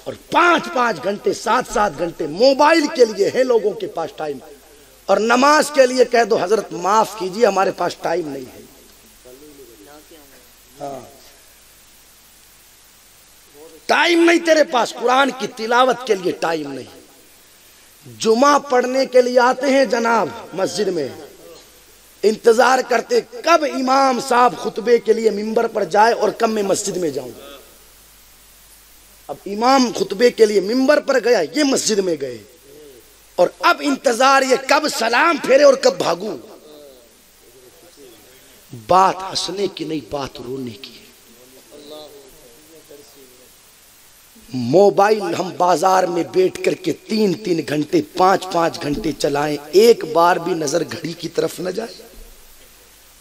और 5-5 घंटे 7-7 घंटे मोबाइल के लिए है लोगों के पास टाइम, और नमाज के लिए कह दो हजरत माफ कीजिए हमारे पास टाइम नहीं है। हाँ, टाइम नहीं तेरे पास, कुरान की तिलावत के लिए टाइम नहीं। जुमा पढ़ने के लिए आते हैं जनाब मस्जिद में, इंतजार करते कब इमाम साहब खुतबे के लिए मिंबर पर जाए और कब मैं मस्जिद में जाऊं। अब इमाम खुतबे के लिए मिंबर पर गया, ये मस्जिद में गए, और अब इंतजार ये कब सलाम फेरे और कब भागूं। बात हंसने की नहीं, बात रोने की है। मोबाइल हम बाजार में बैठ करके 3-3 घंटे 5-5 घंटे चलाएं, एक बार भी नजर घड़ी की तरफ न जाए।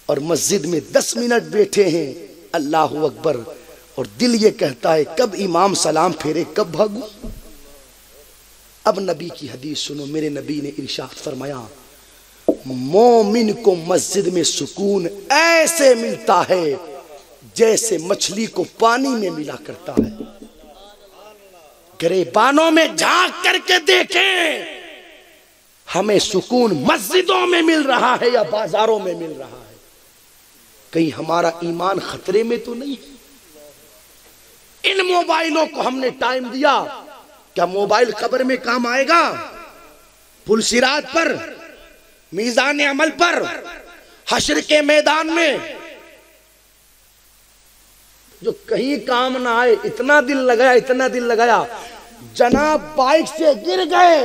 और मस्जिद में 10 मिनट बैठे हैं, अल्लाह अकबर, और दिल ये कहता है कब इमाम सलाम फेरे कब भागूं। अब नबी की हदीस सुनो, मेरे नबी ने इरशाद फरमाया, मोमिन को मस्जिद में सुकून ऐसे मिलता है जैसे मछली को पानी में मिला करता है। गिरेबानों में झांक करके देखें, हमें सुकून मस्जिदों में मिल रहा है या बाजारों में मिल रहा है। कहीं हमारा ईमान खतरे में तो नहीं है। इन मोबाइलों को हमने टाइम दिया, क्या मोबाइल कब्र में काम आएगा? पुलसिरात पर, मीज़ान अमल पर, हश्र के मैदान में जो कहीं काम ना आए। इतना दिल लगाया, इतना दिल लगाया, जनाब बाइक से गिर गए,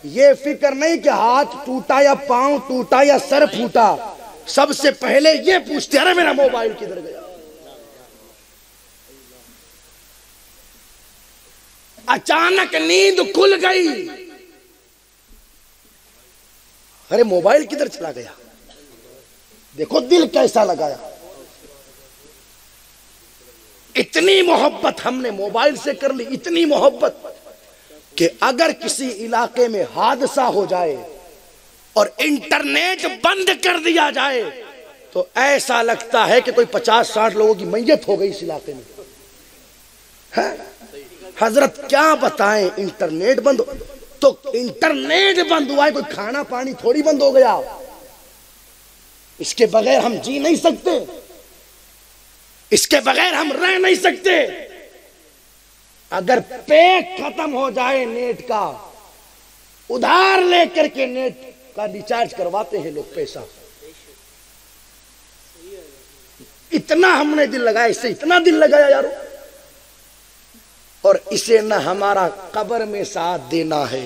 ये फिक्र नहीं कि हाथ टूटा या पांव टूटा या सर फूटा, सबसे पहले ये पूछते अरे मेरा मोबाइल किधर गया। अचानक नींद खुल गई, अरे मोबाइल किधर चला गया। देखो दिल कैसा लगाया। इतनी मोहब्बत हमने मोबाइल से कर ली, इतनी मोहब्बत कि अगर किसी इलाके में हादसा हो जाए और इंटरनेट बंद कर दिया जाए तो ऐसा लगता है कि कोई 50-60 लोगों की मैयत हो गई इस इलाके में। है? हजरत क्या बताएं, इंटरनेट बंद तो इंटरनेट बंद हुआ है, कोई खाना पानी थोड़ी बंद हो गया। इसके बगैर हम जी नहीं सकते, इसके बगैर हम रह नहीं सकते। अगर पैक खत्म हो जाए नेट का, उधार लेकर के नेट का रिचार्ज करवाते हैं लोग पैसा। इतना हमने दिल लगाया, इससे इतना दिल लगाया यारो। और इसे न हमारा कब्र में साथ देना है,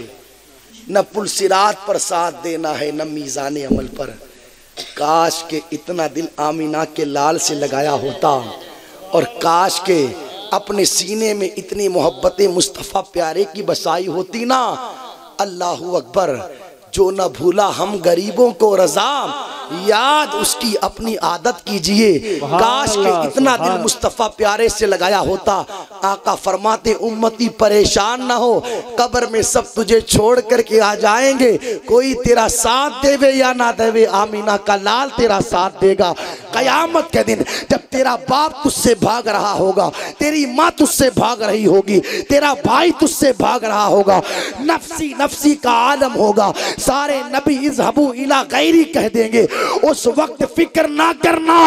न पुलसिरात पर साथ देना है, न मीज़ान अमल पर। काश के इतना दिल आमीना के लाल से लगाया होता, और काश के अपने सीने में इतनी मोहब्बतें मुस्तफ़ा प्यारे की बसाई होती ना। अल्लाहू अकबर। जो न भूला हम गरीबों को रज़ा, याद उसकी अपनी आदत कीजिए। काश के इतना दिल मुस्तफ़ा प्यारे से लगाया होता। आका फरमाते उम्मती परेशान ना हो, कब्र में सब तुझे छोड़ करके आ जाएंगे, कोई तेरा साथ देवे या ना देवे, आमीना का लाल तेरा साथ देगा। कयामत के दिन जब तेरा बाप तुझसे भाग रहा होगा, तेरी माँ तुझसे भाग रही होगी, तेरा भाई तुझसे भाग रहा होगा, नफ्सी नफ्सी का आलम होगा, सारे नबी इज़हबू इला गैरी कह देंगे। उस वक्त फिक्र ना करना,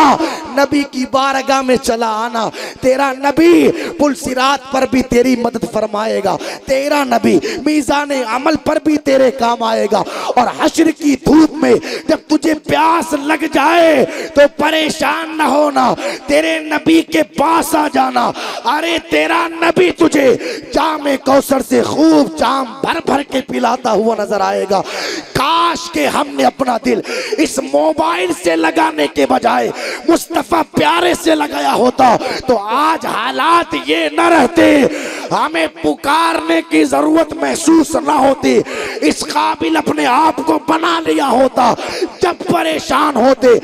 नबी की बारगाह में चला आना। तेरा नबी पुलसिरात पर भी तेरी मदद फरमाएगा, तेरा नबी मीज़ान अमल पर भी तेरे काम आएगा। और हश्र की धूप में जब तुझे प्यास लग जाए तो परेशान न होना, तेरे नबी के पास आ जाना। अरे तेरा नबी तुझे जामे कौसर से खूब जाम भर भर के पिलाता हुआ नजर आएगा। काश के हमने अपना दिल इस मोबाइल से लगाने के बजाय मुस्तफा प्यारे से लगाया होता तो आज हालात ये न रहते, हमें पुकारने की जरूरत महसूस न होती, इस काबिल अपने आप को बना लिया होता। जब परेशान होते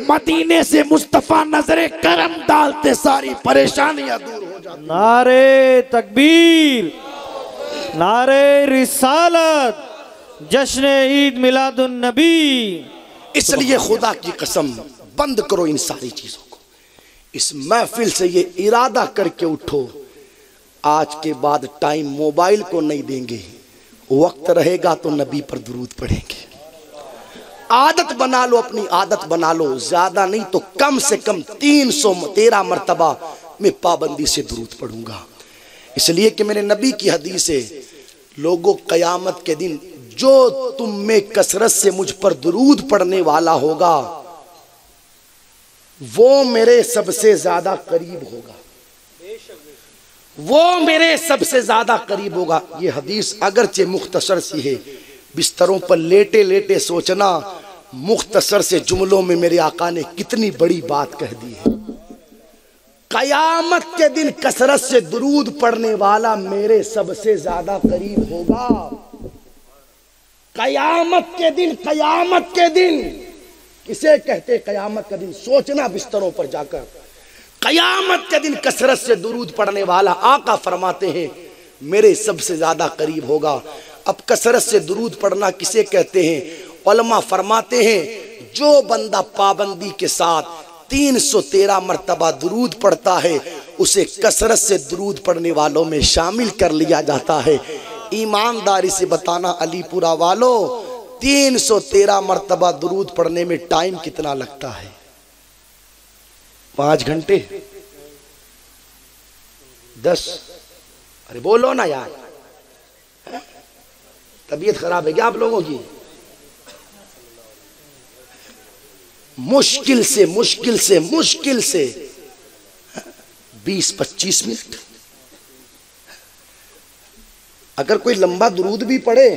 मदीने से मुस्तफा नजरे करम डालते, सारी परेशानियां दूर हो जाती। नारे तकबीर, नारे रिसालत, जश्न ईद मिलादुन नबी। इसलिए खुदा की कसम बंद करो इन सारी चीजों को। इस महफिल से ये इरादा करके उठो, आज के बाद टाइम मोबाइल को नहीं देंगे, वक्त रहेगा तो नबी पर दुरूद पढ़ेंगे। आदत बना लो, अपनी आदत बना लो, ज्यादा नहीं तो कम से कम 313 मर्तबा मैं पाबंदी से दुरूद पढ़ूंगा। इसलिए कि मेरे नबी की हदीस है, लोगों क़यामत के दिन जो तुम में कसरत से मुझ पर दुरूद पढ़ने वाला होगा वो मेरे सबसे ज्यादा करीब होगा, वो मेरे सबसे ज्यादा करीब होगा। ये हदीस अगरचे मुख्तसर सी है, बिस्तरों पर लेटे लेटे सोचना मुख्तसर से जुमलों में मेरे आका ने कितनी बड़ी बात कह दी है। कयामत के दिन कसरत से दुरूद पढ़ने वाला मेरे सबसे ज्यादा करीब होगा। कयामत के दिन, कयामत के दिन किसे कहते? कयामत का दिन सोचना बिस्तरों पर जाकर। कयामत के दिन कसरत से दुरूद पढ़ने वाला आका फरमाते हैं मेरे सबसे ज्यादा करीब होगा। अब कसरत से दुरूद पढ़ना किसे कहते हैं? उलमा फरमाते हैं जो बंदा पाबंदी के साथ 313 मर्तबा दुरूद पढ़ता है उसे कसरत से दुरूद पढ़ने वालों में शामिल कर लिया जाता है। ईमानदारी से बताना अलीपुरा वालों, 313 मर्तबा दुरूद पढ़ने में टाइम कितना लगता है? 5 घंटे? 10? अरे बोलो ना यार, तबीयत खराब है क्या आप लोगों की? मुश्किल से 20-25 मिनट। अगर कोई लंबा दुरूद भी पढ़े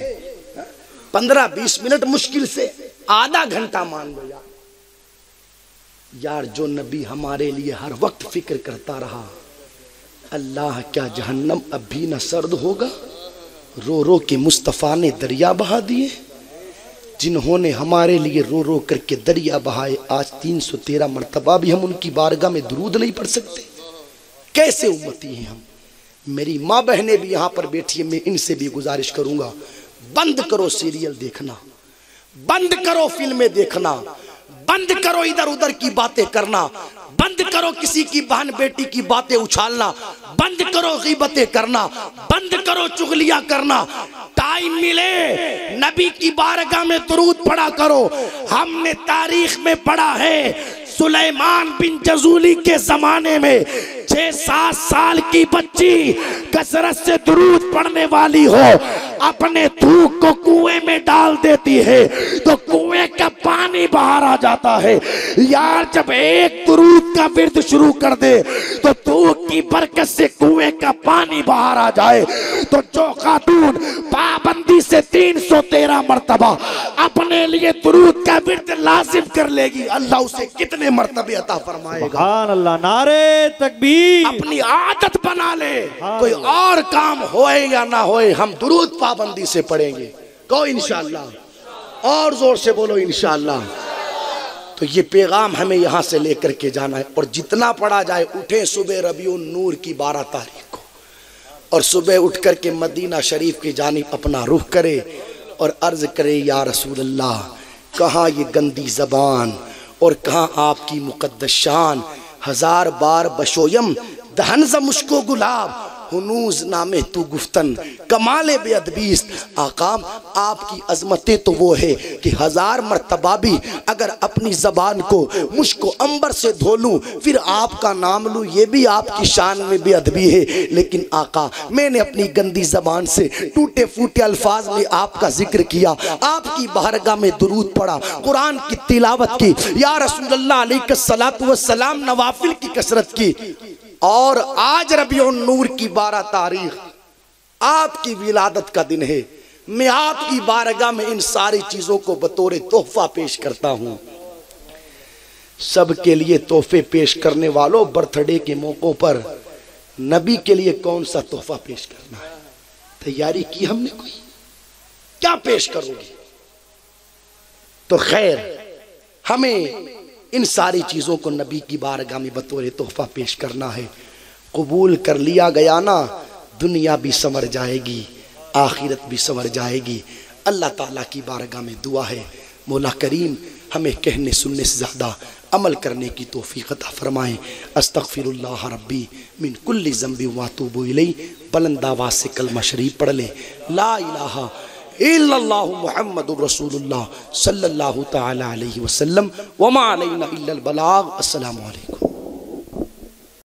15-20 मिनट, मुश्किल से आधा घंटा मान लो यार। यार जो नबी हमारे लिए हर वक्त फिक्र करता रहा, अल्लाह क्या जहन्नम अब भी न सर्द होगा? रो रो के मुस्तफ़ा ने दरिया बहा दिए। जिन्होंने हमारे लिए रो रो करके दरिया बहाए, आज 313 मर्तबा भी हम उनकी बारगाह में दुरूद नहीं पढ़ सकते। कैसे उम्मती हैं हम? मेरी माँ बहनें भी यहाँ पर बैठी है, मैं इनसे भी गुजारिश करूंगा, बंद करो सीरियल देखना, बंद करो फिल्में देखना, बंद करो इधर उधर की बातें करना, बंद करो किसी की बहन बेटी की बातें उछालना, बंद करो गीबतें करना, बंद करो चुगलियां करना। टाइम मिले नबी की बारगाह में दुरूद पढ़ा करो। हमने तारीख में पढ़ा है सुलेमान बिन जजूली के जमाने में 6-7 साल की बच्ची कसरत से दुरूद पढ़ने वाली हो, अपने थूक को कुएं में डाल देती है तो कुएं का पानी बाहर आ जाता है। यार जब एक दुरूद का विर्द शुरू कर दे तो थूक की बरकत से कुएं का पानी बाहर आ जाए, तो जो खातून पाबंदी से 313 मर्तबा अपने लिए दुरूद का विर्द लाजिम कर लेगी, अल्लाह उसे कितने मर्तबे अता फरमाएगा। सुभान अल्लाह, नारे तकबीर। अपनी आदत बना ले, कोई और काम होए या ना होए हम दुरूद पाबंदी से पढ़ेंगे। कहो इंशाअल्लाह, और जोर से बोलो इंशाअल्लाह। तो ये पैगाम हमें यहाँ से लेकर के जाना है, और जितना पढ़ा जाए। उठे सुबह रबीउन नूर की 12 तारीख को, और सुबह उठ कर के मदीना शरीफ की जानिब अपना रुख करे और अर्ज करे या रसूल अल्लाह, कहाँ ये गंदी ज़बान और कहाँ आपकी मुक़द्दस शान। 1000 बार बशोयम दहन ज़ मुश्को गुलाब, हुनूज नामे तू गुफ्तन कमाले बेअदबीस्त। आकाम आपकी अजमतें तो वो है कि 1000 मर्तबा भी अगर अपनी ज़बान को मुश्को अंबर से धो लूँ फिर आपका नाम लूँ, ये भी आपकी शान में बेअदबी है। लेकिन आका मैंने अपनी गंदी ज़बान से टूटे फूटे अल्फाज में आपका जिक्र किया, आपकी बारगाह में दुरूद पढ़ा, कुरान की तिलावत की, या रसूलुल्लाह अलैहिस्सलातु वस्सलाम नवाफिल की कसरत की। और आज रबीउन नूर की 12 तारीख आपकी विलादत का दिन है। मैं आपकी बारगाह में इन सारी चीजों को बतौर तोहफा पेश करता हूं। सबके लिए तोहफे पेश करने वालों, बर्थडे के मौकों पर नबी के लिए कौन सा तोहफा पेश करना है? तैयारी की हमने? कोई क्या पेश करोगे? तो खैर हमें इन सारी चीज़ों को नबी की बारगाह में बतौर तोहफा पेश करना है। कबूल कर लिया गया ना, दुनिया भी संवर जाएगी, आखिरत भी संवर जाएगी। अल्लाह ताला की बारगाह में दुआ है, मौला करीम हमें कहने सुनने से ज़्यादा अमल करने की तौफीक अता फरमाएं। अस्तगफिरुल्लाह रब्बी मिन कुल्ली ज़ंबि व अतूबु इलैहि। बुलंद आवाज़ से कलमा शरीफ पढ़ लें, ला इलाहा इल्लल्लाहु मुहम्मदुर रसूलुल्लाह सल्लल्लाहु तआला अलैहि वसल्लम व मा अलैना इल्लल बलाग। अस्सलामु अलैकुम।